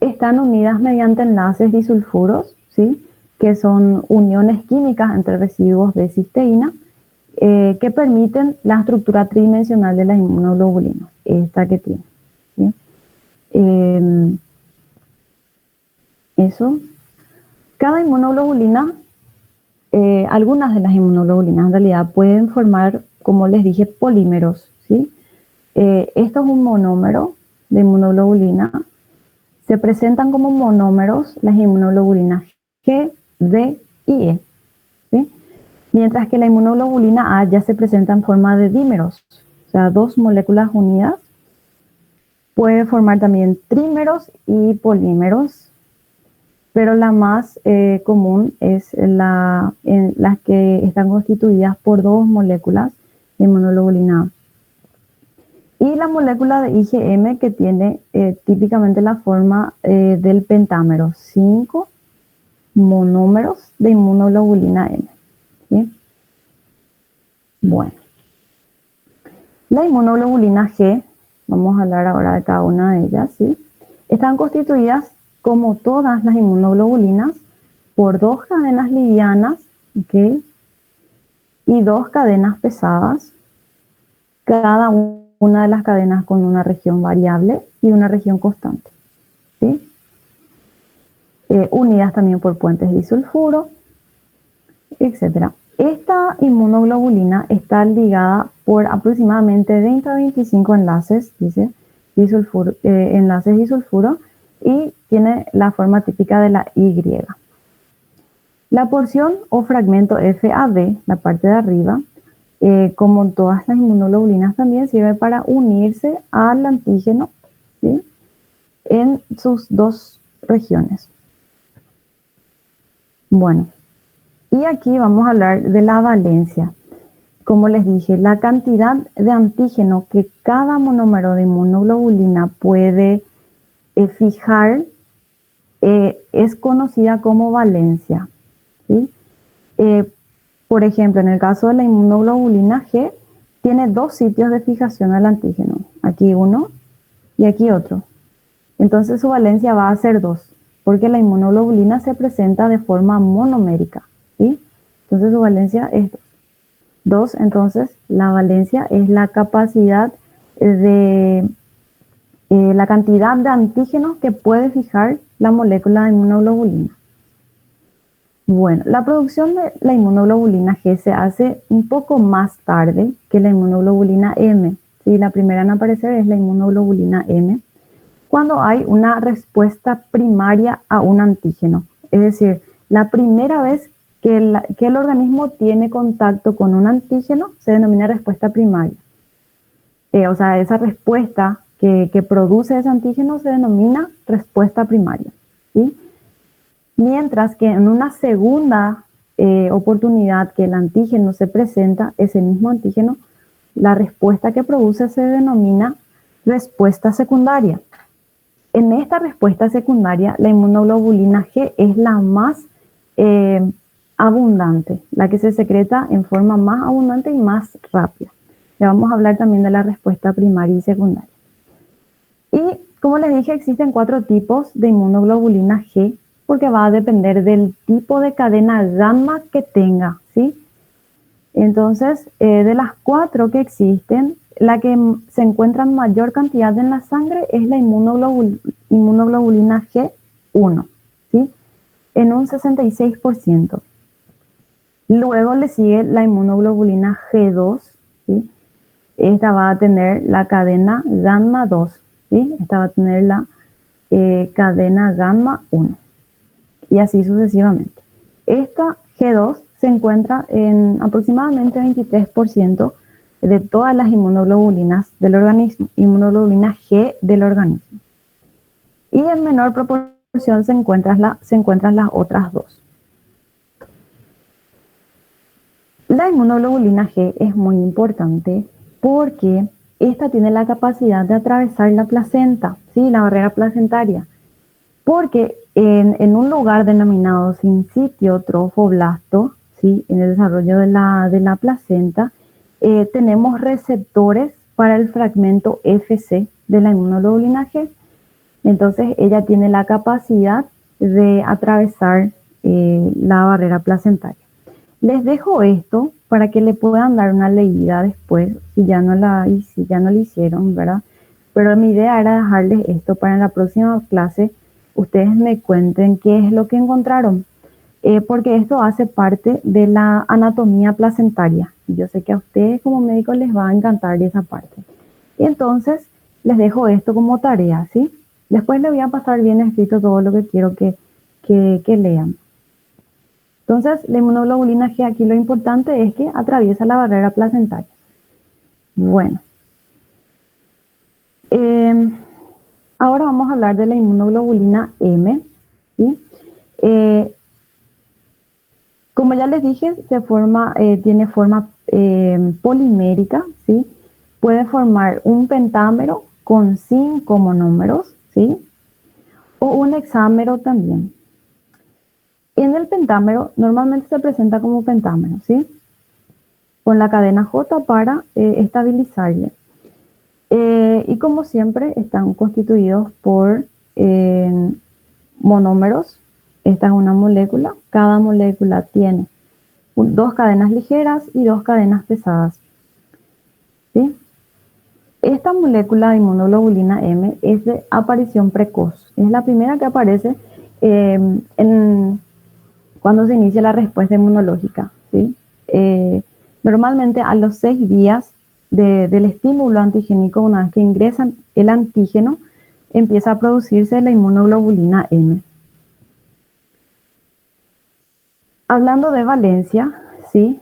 están unidas mediante enlaces disulfuros, ¿sí? Que son uniones químicas entre residuos de cisteína que permiten la estructura tridimensional de la inmunoglobulina, esta que tiene, ¿sí? Eso. Cada inmunoglobulina, algunas de las inmunoglobulinas en realidad pueden formar, como les dije, polímeros, ¿sí? Esto es un monómero de inmunoglobulina. Se presentan como monómeros las inmunoglobulinas G, D y E, ¿sí? Mientras que la inmunoglobulina A ya se presenta en forma de dímeros, o sea, dos moléculas unidas. Puede formar también trímeros y polímeros, pero la más común es las que están constituidas por dos moléculas de inmunoglobulina A. Y la molécula de IgM que tiene típicamente la forma del pentámero, 5 monómeros de inmunoglobulina M, ¿sí? Bueno, la inmunoglobulina G, vamos a hablar ahora de cada una de ellas, ¿sí? Están constituidas, como todas las inmunoglobulinas, por dos cadenas livianas, ¿ok? Y dos cadenas pesadas, cada una de las cadenas con una región variable y una región constante, ¿sí? Unidas también por puentes disulfuro, etc. Esta inmunoglobulina está ligada por aproximadamente 20 a 25 enlaces, dice, enlaces disulfuro, y tiene la forma típica de la Y. La porción o fragmento FAB, la parte de arriba, como en todas las inmunoglobulinas también sirve para unirse al antígeno, ¿sí? En sus dos regiones. Bueno, y aquí vamos a hablar de la valencia. como les dije, la cantidad de antígeno que cada monómero de inmunoglobulina puede fijar es conocida como valencia, ¿sí? Por ejemplo, en el caso de la inmunoglobulina G, tiene dos sitios de fijación al antígeno. Aquí uno y aquí otro. Entonces su valencia va a ser 2, porque la inmunoglobulina se presenta de forma monomérica, ¿sí? Entonces su valencia es 2. 2, entonces la valencia es la capacidad de la cantidad de antígenos que puede fijar la molécula de inmunoglobulina. Bueno, la producción de la inmunoglobulina G se hace un poco más tarde que la inmunoglobulina M. ¿Sí? La primera en aparecer es la inmunoglobulina M, cuando hay una respuesta primaria a un antígeno. Es decir, la primera vez que el organismo tiene contacto con un antígeno se denomina respuesta primaria. O sea, esa respuesta que produce ese antígeno se denomina respuesta primaria, ¿sí? Mientras que en una segunda oportunidad que el antígeno se presenta, ese mismo antígeno, la respuesta que produce se denomina respuesta secundaria. En esta respuesta secundaria, la inmunoglobulina G es la más abundante, la que se secreta en forma más abundante y más rápida. Ya vamos a hablar también de la respuesta primaria y secundaria. Y como les dije, existen 4 tipos de inmunoglobulina G, porque va a depender del tipo de cadena gamma que tenga, ¿sí? Entonces, de las 4 que existen, la que se encuentra en mayor cantidad en la sangre es la inmunoglobulina G1, ¿sí? En un 66%. Luego le sigue la inmunoglobulina G2, ¿sí? Esta va a tener la cadena gamma 2, ¿sí? Esta va a tener la cadena gamma 1. Y así sucesivamente. Esta G2 se encuentra en aproximadamente 23% de todas las inmunoglobulinas del organismo, inmunoglobulina G del organismo. Y en menor proporción se encuentran las otras 2. La inmunoglobulina G es muy importante porque esta tiene la capacidad de atravesar la placenta, ¿sí? La barrera placentaria. Porque en un lugar denominado sinsitio trofoblasto, ¿sí? En el desarrollo de la placenta, tenemos receptores para el fragmento Fc de la inmunoglobulina G. Entonces ella tiene la capacidad de atravesar la barrera placentaria. Les dejo esto para que le puedan dar una leída después, si ya no lo hicieron, ¿verdad? Pero mi idea era dejarles esto para en la próxima clase ustedes me cuenten qué es lo que encontraron, porque esto hace parte de la anatomía placentaria. Yo sé que a ustedes como médicos les va a encantar esa parte. Y entonces les dejo esto como tarea, ¿sí? Después les voy a pasar bien escrito todo lo que quiero que lean. Entonces, la inmunoglobulina G aquí lo importante es que atraviesa la barrera placentaria. Bueno. Ahora vamos a hablar de la inmunoglobulina M, ¿sí? Como ya les dije, tiene forma polimérica, ¿sí? Puede formar un pentámero con 5 monómeros, ¿sí? O un hexámero también. En el pentámero normalmente se presenta como pentámero, ¿sí? Con la cadena J para estabilizarle. Y como siempre están constituidos por monómeros. Esta es una molécula. Cada molécula tiene 2 cadenas ligeras y 2 cadenas pesadas, ¿sí? Esta molécula de inmunoglobulina M es de aparición precoz. Es la primera que aparece cuando se inicia la respuesta inmunológica, ¿sí? Normalmente a los 6 días del estímulo antigénico, una vez que ingresa el antígeno, empieza a producirse la inmunoglobulina M. Hablando de valencia, ¿sí?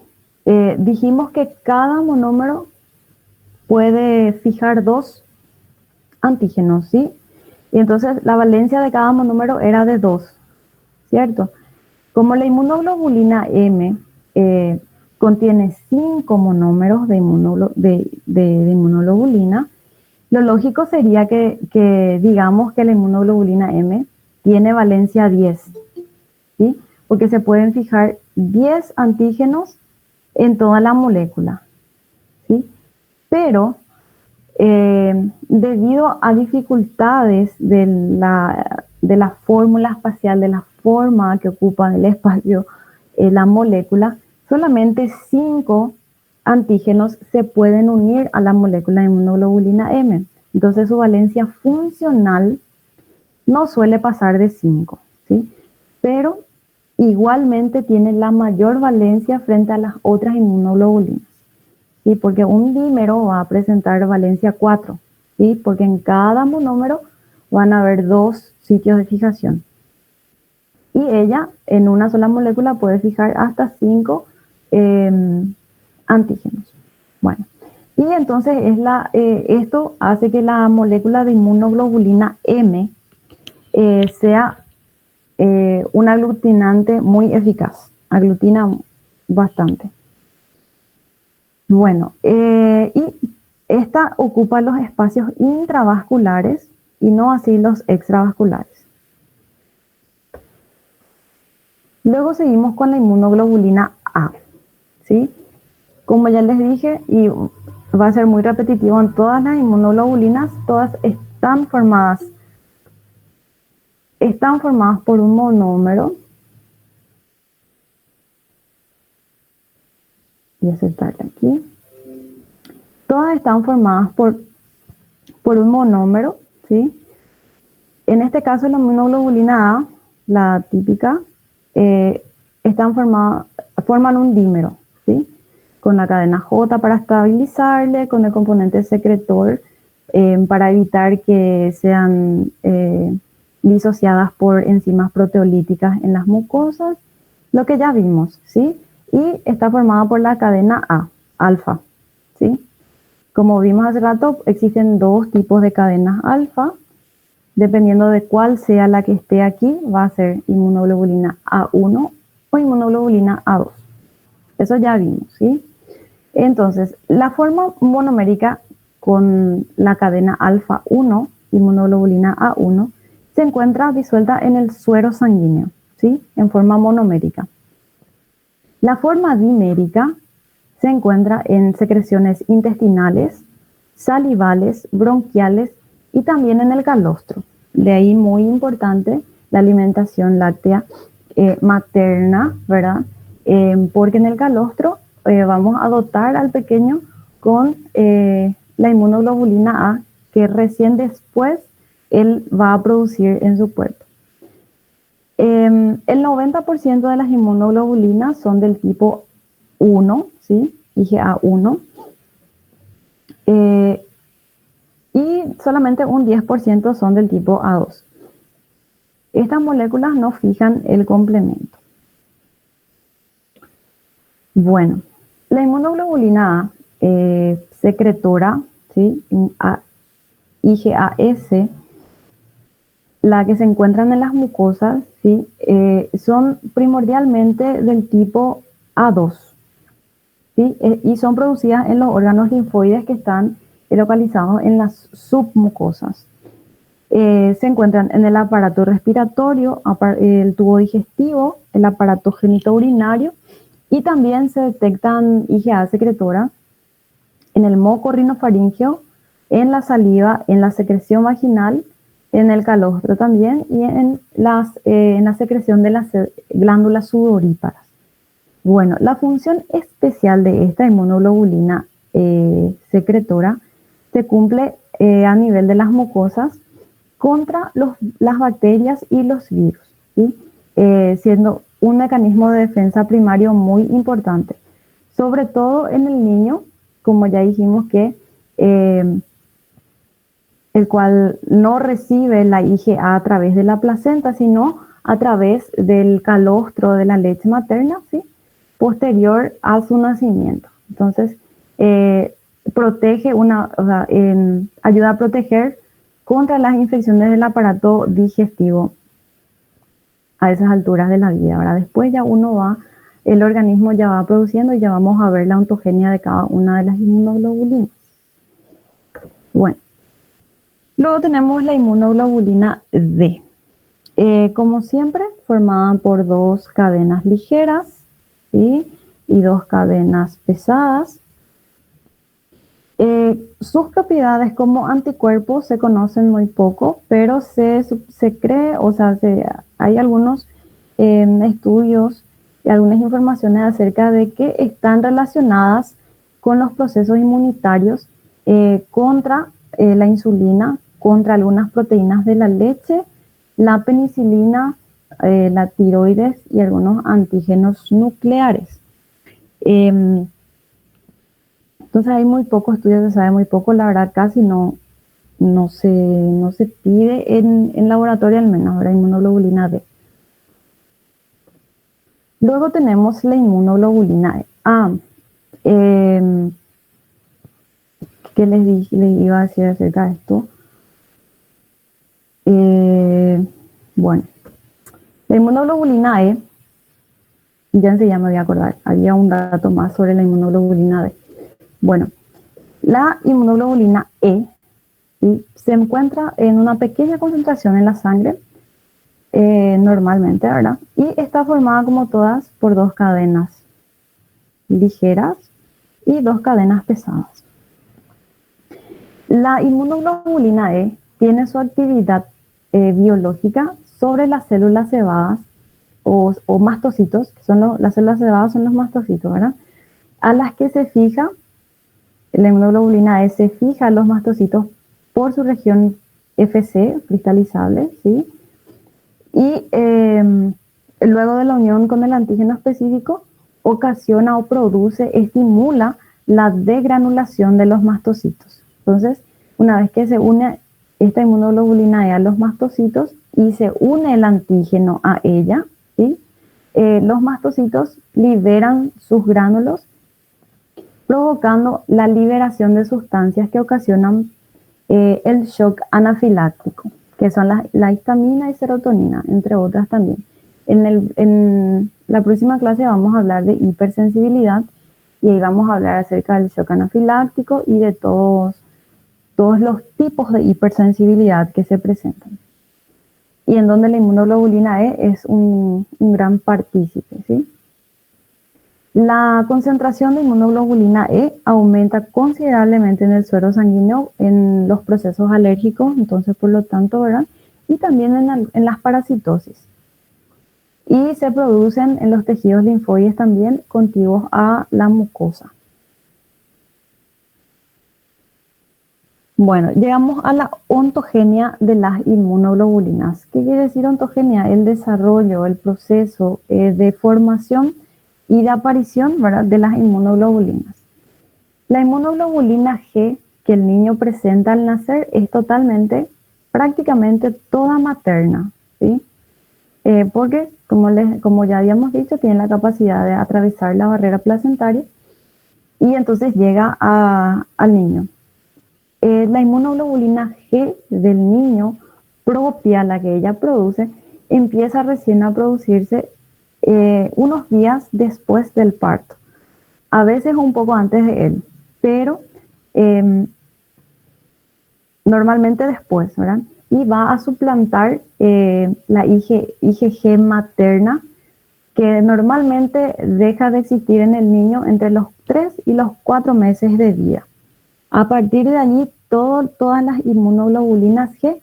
Dijimos que cada monómero puede fijar 2 antígenos, ¿sí? Y entonces la valencia de cada monómero era de 2, ¿cierto? Como la inmunoglobulina M contiene 5 monómeros de inmunoglobulina, lo lógico sería que digamos que la inmunoglobulina M tiene valencia 10, ¿sí? Porque se pueden fijar 10 antígenos en toda la molécula, ¿sí? Pero debido a dificultades de la fórmula espacial, de la forma que ocupa el espacio la molécula, solamente 5 antígenos se pueden unir a la molécula de inmunoglobulina M. Entonces su valencia funcional no suele pasar de 5, ¿sí? Pero igualmente tiene la mayor valencia frente a las otras inmunoglobulinas. ¿Sí? Porque un dímero va a presentar valencia 4, ¿sí? Porque en cada monómero van a haber 2 sitios de fijación. Y ella en una sola molécula puede fijar hasta 5 antígenos. Bueno, y entonces esto hace que la molécula de inmunoglobulina M sea un aglutinante muy eficaz, aglutina bastante. Bueno, y esta ocupa los espacios intravasculares y no así los extravasculares. Luego seguimos con la inmunoglobulina A, ¿sí? Como ya les dije, y va a ser muy repetitivo, en todas las inmunoglobulinas, todas están formadas por un monómero. Voy a acertarle aquí. Todas están formadas por un monómero, ¿sí? En este caso, la inmunoglobulina A, la típica, forman un dímero, ¿sí? Con la cadena J para estabilizarle, con el componente secretor para evitar que sean disociadas por enzimas proteolíticas en las mucosas, lo que ya vimos, ¿sí? Y está formada por la cadena A, alfa, ¿sí? Como vimos hace rato, existen 2 tipos de cadenas alfa. Dependiendo de cuál sea la que esté aquí, va a ser inmunoglobulina A1 o inmunoglobulina A2. Eso ya vimos, ¿sí? Entonces, la forma monomérica con la cadena alfa 1, inmunoglobulina A1, se encuentra disuelta en el suero sanguíneo, ¿sí? En forma monomérica. La forma dimérica se encuentra en secreciones intestinales, salivales, bronquiales y también en el calostro. De ahí muy importante la alimentación láctea materna, ¿verdad? Porque en el calostro vamos a dotar al pequeño con la inmunoglobulina A que recién después él va a producir en su cuerpo. El 90% de las inmunoglobulinas son del tipo 1, ¿sí? IgA1. Y solamente un 10% son del tipo A2. Estas moléculas no fijan el complemento. Bueno, la inmunoglobulina A secretora, ¿sí? IgAS, la que se encuentran en las mucosas, ¿sí? Son primordialmente del tipo A2, ¿sí? Y son producidas en los órganos linfoides que están localizados en las submucosas. Se encuentran en el aparato respiratorio, el tubo digestivo, el aparato genitourinario y también se detectan IgA secretora en el moco rinofaríngeo, en la saliva, en la secreción vaginal, en el calostro también y en la secreción de las glándulas sudoríparas. Bueno, la función especial de esta inmunoglobulina secretora se cumple a nivel de las mucosas contra las bacterias y los virus, ¿sí? Siendo un mecanismo de defensa primario muy importante, sobre todo en el niño, como ya dijimos que el cual no recibe la IgA a través de la placenta, sino a través del calostro de la leche materna, ¿sí? Posterior a su nacimiento. Entonces, protege ayuda a proteger contra las infecciones del aparato digestivo a esas alturas de la vida. Ahora, después ya uno va el organismo ya va produciendo y ya vamos a ver la ontogenia de cada una de las inmunoglobulinas. Bueno, luego tenemos la inmunoglobulina D. Como siempre, formada por dos cadenas ligeras, ¿sí? Y dos cadenas pesadas. Sus propiedades como anticuerpos se conocen muy poco, pero se cree, o sea, hay algunos estudios y algunas informaciones acerca de que están relacionadas con los procesos inmunitarios contra la insulina, contra algunas proteínas de la leche, la penicilina, la tiroides y algunos antígenos nucleares. Entonces hay muy poco estudios, se sabe muy poco, la verdad casi no se pide en laboratorio al menos, la inmunoglobulina D. Luego tenemos la inmunoglobulina E. ¿Qué les iba a decir acerca de esto? Bueno, la inmunoglobulina E, ya enseguida me voy a acordar, había un dato más sobre la inmunoglobulina D. Bueno, la inmunoglobulina E se encuentra en una pequeña concentración en la sangre, normalmente, ¿verdad? Y está formada como todas por dos cadenas ligeras y dos cadenas pesadas. La inmunoglobulina E tiene su actividad biológica sobre las células cebadas o mastocitos, que son las células cebadas son los mastocitos, ¿verdad? A las que se fija, la inmunoglobulina E se fija a los mastocitos por su región Fc, cristalizable, ¿sí? Y luego de la unión con el antígeno específico, ocasiona o produce, estimula la degranulación de los mastocitos. Entonces, una vez que se une esta inmunoglobulina E a los mastocitos y se une el antígeno a ella, ¿sí? Los mastocitos liberan sus gránulos, provocando la liberación de sustancias que ocasionan el shock anafiláctico, que son la histamina y serotonina, entre otras también. En la próxima clase vamos a hablar de hipersensibilidad y ahí vamos a hablar acerca del shock anafiláctico y de todos los tipos de hipersensibilidad que se presentan. Y en donde la inmunoglobulina E es un gran partícipe, ¿sí? La concentración de inmunoglobulina E aumenta considerablemente en el suero sanguíneo en los procesos alérgicos, entonces por lo tanto, ¿verdad? Y también en las parasitosis. Y se producen en los tejidos linfoides también contiguos a la mucosa. Bueno, llegamos a la ontogenia de las inmunoglobulinas. ¿Qué quiere decir ontogenia? El desarrollo, el proceso de formación y de aparición, ¿verdad?, de las inmunoglobulinas. La inmunoglobulina G que el niño presenta al nacer es prácticamente toda materna, ¿sí? Porque, como ya habíamos dicho, tiene la capacidad de atravesar la barrera placentaria y entonces llega al niño. La inmunoglobulina G del niño propia, la que ella produce, empieza recién a producirse unos días después del parto, a veces un poco antes de él, pero normalmente después, ¿verdad? Y va a suplantar la IgG materna, que normalmente deja de existir en el niño entre los 3 y los 4 meses de vida. A partir de allí, todas las inmunoglobulinas G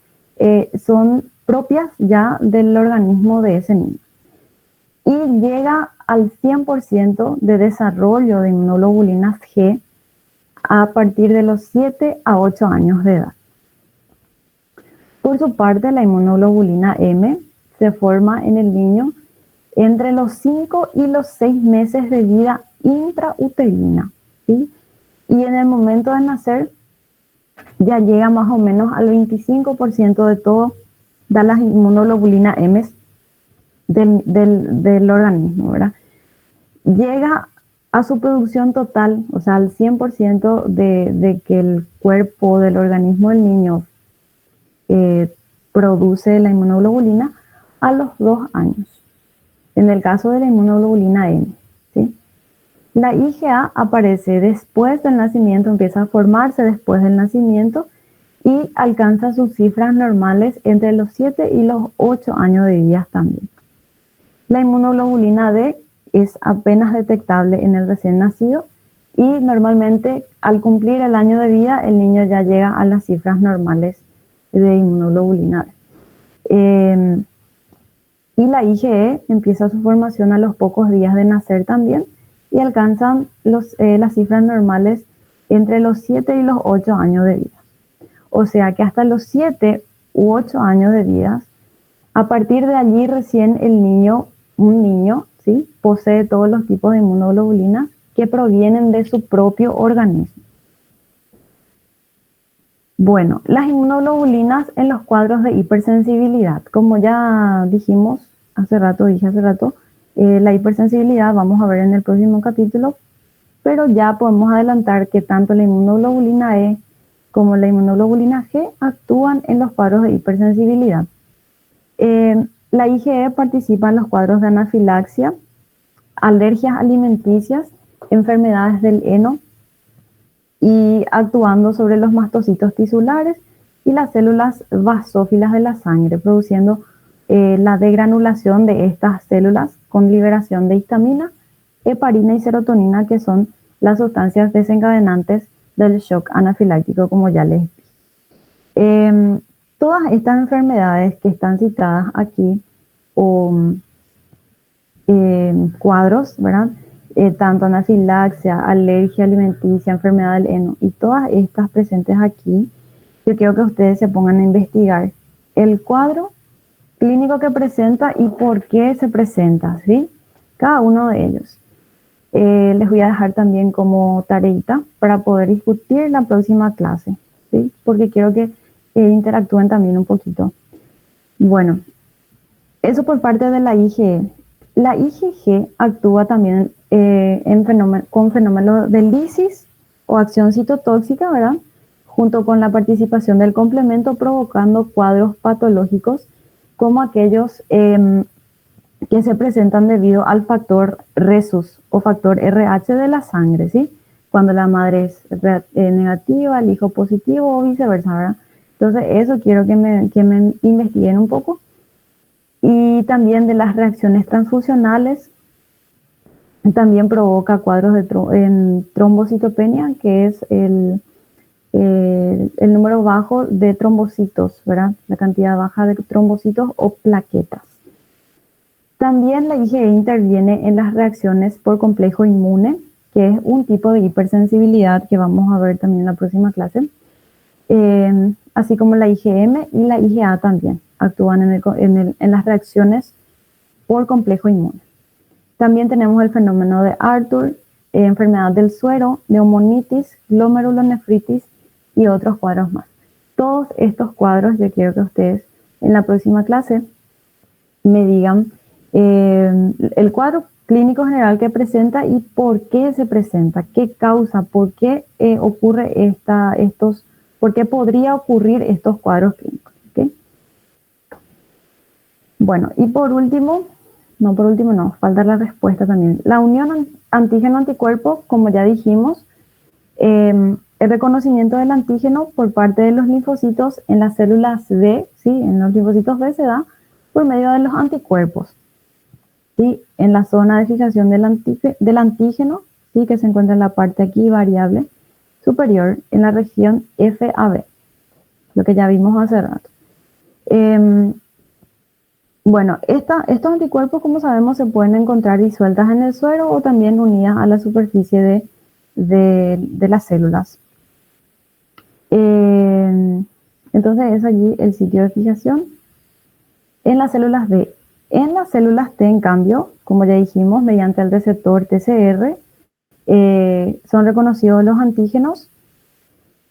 son propias ya del organismo de ese niño. Y llega al 100% de desarrollo de inmunoglobulinas G a partir de los 7 a 8 años de edad. Por su parte, la inmunoglobulina M se forma en el niño entre los 5 y los 6 meses de vida intrauterina, ¿sí? Y en el momento de nacer ya llega más o menos al 25% de todo, da las inmunoglobulina M del organismo, ¿verdad? Llega a su producción total, o sea, al 100% de que el cuerpo del organismo del niño produce la inmunoglobulina a los 2 años. En el caso de la inmunoglobulina M. La IgA aparece después del nacimiento, empieza a formarse después del nacimiento y alcanza sus cifras normales entre los 7 y los 8 años de vida también. La inmunoglobulina D es apenas detectable en el recién nacido y normalmente al cumplir el año de vida el niño ya llega a las cifras normales de inmunoglobulina D. Y la IgE empieza su formación a los pocos días de nacer también y alcanzan las cifras normales entre los 7 y los 8 años de vida. O sea que hasta los 7 u 8 años de vida, a partir de allí recién un niño, ¿sí?, posee todos los tipos de inmunoglobulinas que provienen de su propio organismo. Bueno, las inmunoglobulinas en los cuadros de hipersensibilidad. Como ya dije hace rato, la hipersensibilidad vamos a ver en el próximo capítulo, pero ya podemos adelantar que tanto la inmunoglobulina E como la inmunoglobulina G actúan en los cuadros de hipersensibilidad. La IgE participa en los cuadros de anafilaxia, alergias alimenticias, enfermedades del heno y actuando sobre los mastocitos tisulares y las células basófilas de la sangre, produciendo la degranulación de estas células con liberación de histamina, heparina y serotonina, que son las sustancias desencadenantes del shock anafiláctico, como ya les dije. Todas estas enfermedades que están citadas aquí, o cuadros, ¿verdad? Tanto anafilaxia, alergia alimenticia, enfermedad del heno y todas estas presentes aquí, yo quiero que ustedes se pongan a investigar el cuadro clínico que presenta y por qué se presenta, ¿sí? Cada uno de ellos. Les voy a dejar también como tareita para poder discutir la próxima clase, ¿sí? Porque quiero que interactúen también un poquito. Bueno, eso por parte de la IgE. La IgG actúa también con fenómenos de lisis o acción citotóxica, ¿verdad? Junto con la participación del complemento, provocando cuadros patológicos como aquellos que se presentan debido al factor resus o factor RH de la sangre, ¿sí? Cuando la madre es negativa, el hijo positivo o viceversa, ¿verdad? Entonces eso quiero que me investiguen un poco. Y también de las reacciones transfusionales, también provoca cuadros en trombocitopenia, que es el número bajo de trombocitos, ¿verdad? La cantidad baja de trombocitos o plaquetas. También la IgE interviene en las reacciones por complejo inmune, que es un tipo de hipersensibilidad que vamos a ver también en la próxima clase, así como la IgM y la IgA también actúan en las reacciones por complejo inmune. También tenemos el fenómeno de Arthur, enfermedad del suero, neumonitis, glomerulonefritis y otros cuadros más. Todos estos cuadros yo quiero que ustedes en la próxima clase me digan el cuadro clínico general que presenta y por qué se presenta, qué causa, por qué ocurre por qué podría ocurrir estos cuadros clínicos. ¿Okay? Bueno, y por último, falta la respuesta también. La unión antígeno-anticuerpo, como ya dijimos, el reconocimiento del antígeno por parte de los linfocitos en las células B, ¿sí? En los linfocitos B se da por medio de los anticuerpos, ¿sí? En la zona de fijación del antígeno, ¿sí? Que se encuentra en la parte aquí variable superior, en la región FAB, lo que ya vimos hace rato. Bueno, estos anticuerpos, como sabemos, se pueden encontrar disueltas en el suero o también unidas a la superficie de las células. Entonces es allí el sitio de fijación. En las células B. En las células T, en cambio, como ya dijimos, mediante el receptor TCR, son reconocidos los antígenos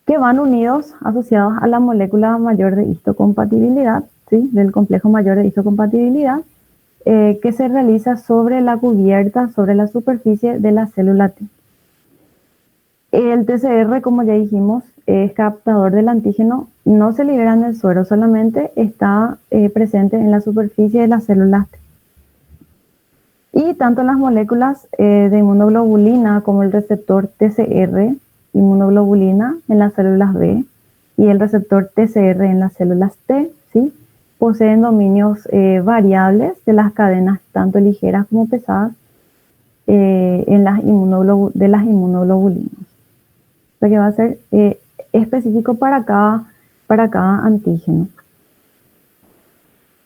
que van unidos, asociados a la molécula mayor de histocompatibilidad, ¿sí? Del complejo mayor de histocompatibilidad, que se realiza sobre la cubierta, sobre la superficie de la célula T. El TCR, como ya dijimos, es captador del antígeno, no se libera en el suero, solamente está presente en la superficie de las células T. Y Y tanto las moléculas de inmunoglobulina como el receptor TCR, inmunoglobulina en las células B, y el receptor TCR en las células T, ¿sí?, poseen dominios variables de las cadenas tanto ligeras como pesadas de las inmunoglobulinas. O sea que va a ser específico para cada antígeno.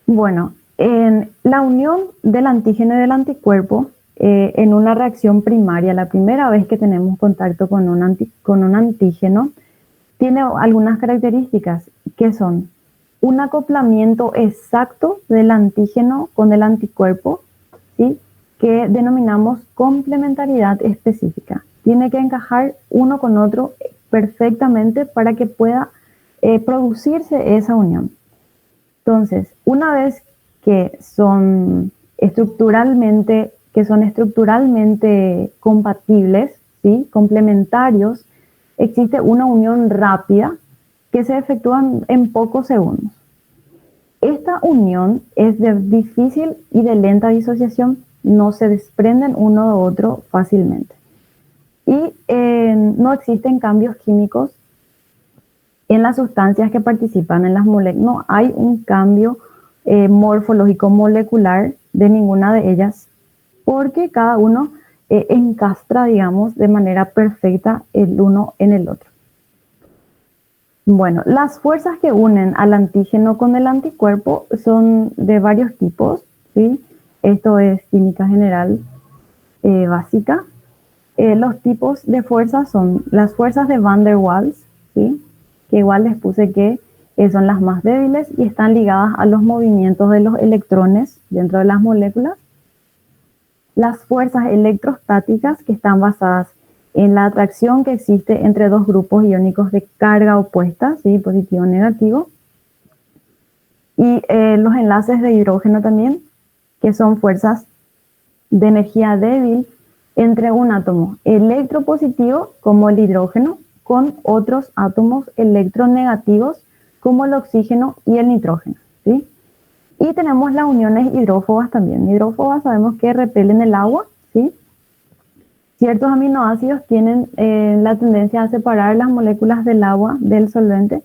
Bueno, en la unión del antígeno y del anticuerpo en una reacción primaria, la primera vez que tenemos contacto con un antígeno, tiene algunas características que son un acoplamiento exacto del antígeno con el anticuerpo, ¿sí?, que denominamos complementariedad específica. Tiene que encajar uno con otro perfectamente para que pueda producirse esa unión. Entonces, una vez que son estructuralmente compatibles, ¿sí?, complementarios, existe una unión rápida que se efectúa en pocos segundos. Esta unión es de difícil y de lenta disociación, no se desprenden uno de otro fácilmente. Y no existen cambios químicos en las sustancias que participan en las moléculas. No hay un cambio morfológico molecular de ninguna de ellas, porque cada uno encastra, digamos, de manera perfecta el uno en el otro. Bueno, las fuerzas que unen al antígeno con el anticuerpo son de varios tipos, ¿sí? Esto es química general básica. Los tipos de fuerzas son las fuerzas de Van der Waals, ¿sí?, que igual les puse que son las más débiles y están ligadas a los movimientos de los electrones dentro de las moléculas. Las fuerzas electrostáticas, que están basadas en la atracción que existe entre dos grupos iónicos de carga opuesta, ¿sí?, positivo o negativo. Y los enlaces de hidrógeno también, que son fuerzas de energía débil entre un átomo electropositivo, como el hidrógeno, con otros átomos electronegativos, como el oxígeno y el nitrógeno, ¿sí? Y tenemos las uniones hidrófobas también. Hidrófobas sabemos que repelen el agua, ¿sí? Ciertos aminoácidos tienen la tendencia a separar las moléculas del agua del solvente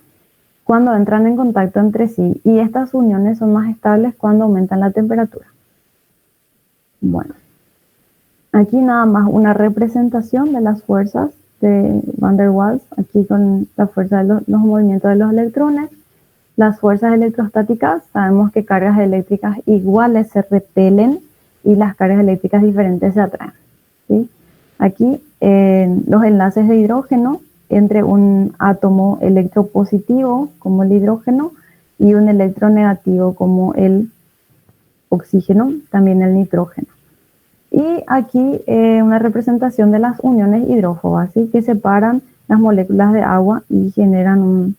cuando entran en contacto entre sí, y estas uniones son más estables cuando aumentan la temperatura. Bueno, aquí nada más una representación de las fuerzas de Van der Waals, aquí con la fuerza de los movimientos de los electrones. Las fuerzas electrostáticas, sabemos que cargas eléctricas iguales se repelen y las cargas eléctricas diferentes se atraen, ¿sí? Aquí los enlaces de hidrógeno entre un átomo electropositivo, como el hidrógeno, y un electronegativo, como el oxígeno, también el nitrógeno. Y aquí una representación de las uniones hidrófobas, ¿sí?, que separan las moléculas de agua y generan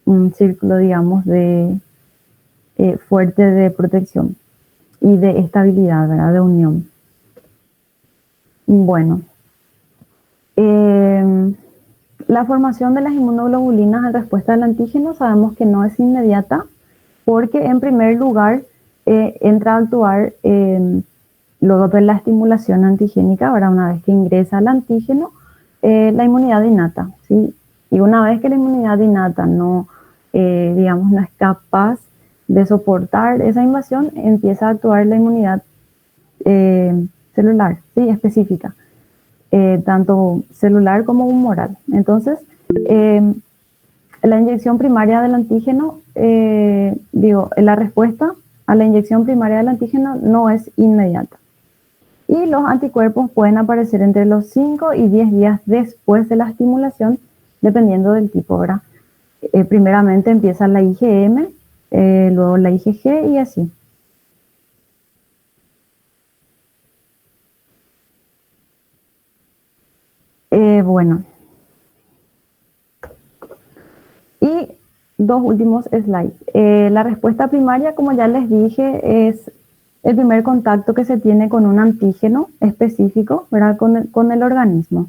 un círculo, digamos, de fuerte de protección y de estabilidad, ¿verdad?, de unión. Bueno, la formación de las inmunoglobulinas en respuesta al antígeno sabemos que no es inmediata, porque en primer lugar entra a actuar luego de la estimulación antigénica, ¿verdad?, una vez que ingresa al antígeno, la inmunidad innata, ¿sí? Y una vez que la inmunidad innata no es capaz de soportar esa invasión, empieza a actuar la inmunidad celular, ¿sí?, específica, tanto celular como humoral. Entonces, la inyección primaria del antígeno, la respuesta a la inyección primaria del antígeno no es inmediata. Y los anticuerpos pueden aparecer entre los 5 y 10 días después de la estimulación, dependiendo del tipo, ¿verdad? Primeramente empieza la IgM, luego la IgG y así. Bueno. Y dos últimos slides. La respuesta primaria, como ya les dije, es el primer contacto que se tiene con un antígeno específico, ¿verdad?, con el organismo.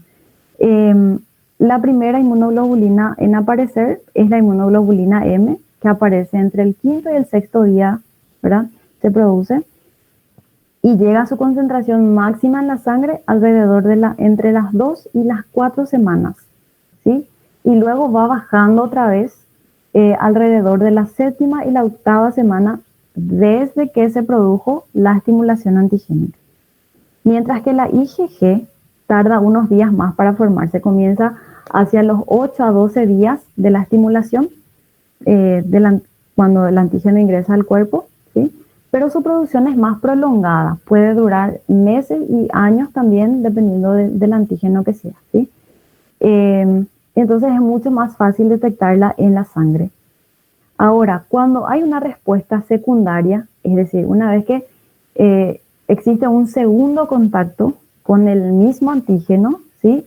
La primera inmunoglobulina en aparecer es la inmunoglobulina M, que aparece entre el quinto y el sexto día, ¿verdad?, se produce. y llega a su concentración máxima en la sangre alrededor de entre las 2 y las 4 semanas, ¿sí? Y luego va bajando otra vez alrededor de la séptima y la octava semana desde que se produjo la estimulación antigénica. Mientras que la IgG tarda unos días más para formarse, comienza hacia los 8 a 12 días de la estimulación, cuando el antígeno ingresa al cuerpo, ¿sí? Pero su producción es más prolongada, puede durar meses y años también, dependiendo del antígeno que sea, ¿sí? Entonces es mucho más fácil detectarla en la sangre. Ahora, cuando hay una respuesta secundaria, es decir, una vez que existe un segundo contacto con el mismo antígeno, ¿sí?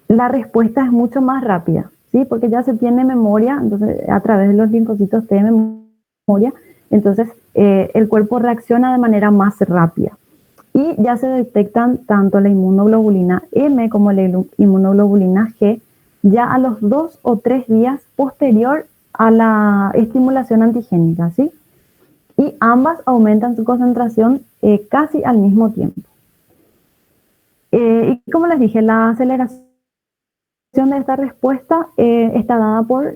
La respuesta es mucho más rápida, ¿sí? Porque ya se tiene memoria, entonces a través de los linfocitos T de memoria, entonces el cuerpo reacciona de manera más rápida. Y ya se detectan tanto la inmunoglobulina M como la inmunoglobulina G ya a los 2 o 3 días posterior a la estimulación antigénica, ¿sí? Y ambas aumentan su concentración casi al mismo tiempo. Y como les dije, la aceleración de esta respuesta está dada por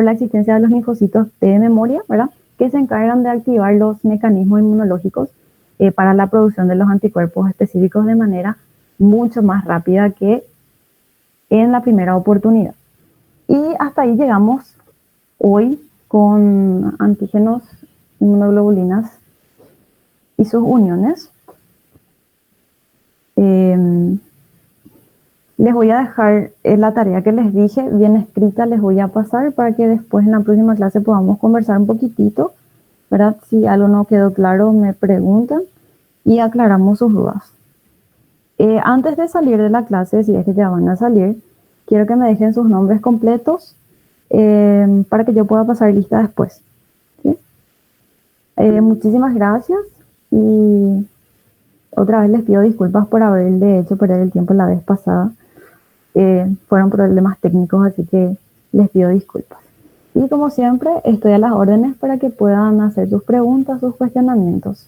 la existencia de los linfocitos T de memoria, ¿verdad? Que se encargan de activar los mecanismos inmunológicos para la producción de los anticuerpos específicos de manera mucho más rápida que en la primera oportunidad. Y hasta ahí llegamos hoy con antígenos, inmunoglobulinas y sus uniones. Les voy a dejar la tarea que les dije bien escrita, les voy a pasar para que después en la próxima clase podamos conversar un poquitito, ¿verdad? Si algo no quedó claro, me preguntan y aclaramos sus dudas. Antes de salir de la clase, si es que ya van a salir, quiero que me dejen sus nombres completos para que yo pueda pasar lista después, ¿sí? Muchísimas gracias y otra vez les pido disculpas por haberle hecho perder el tiempo la vez pasada. Fueron problemas técnicos, así que les pido disculpas. Y como siempre, estoy a las órdenes para que puedan hacer sus preguntas, sus cuestionamientos.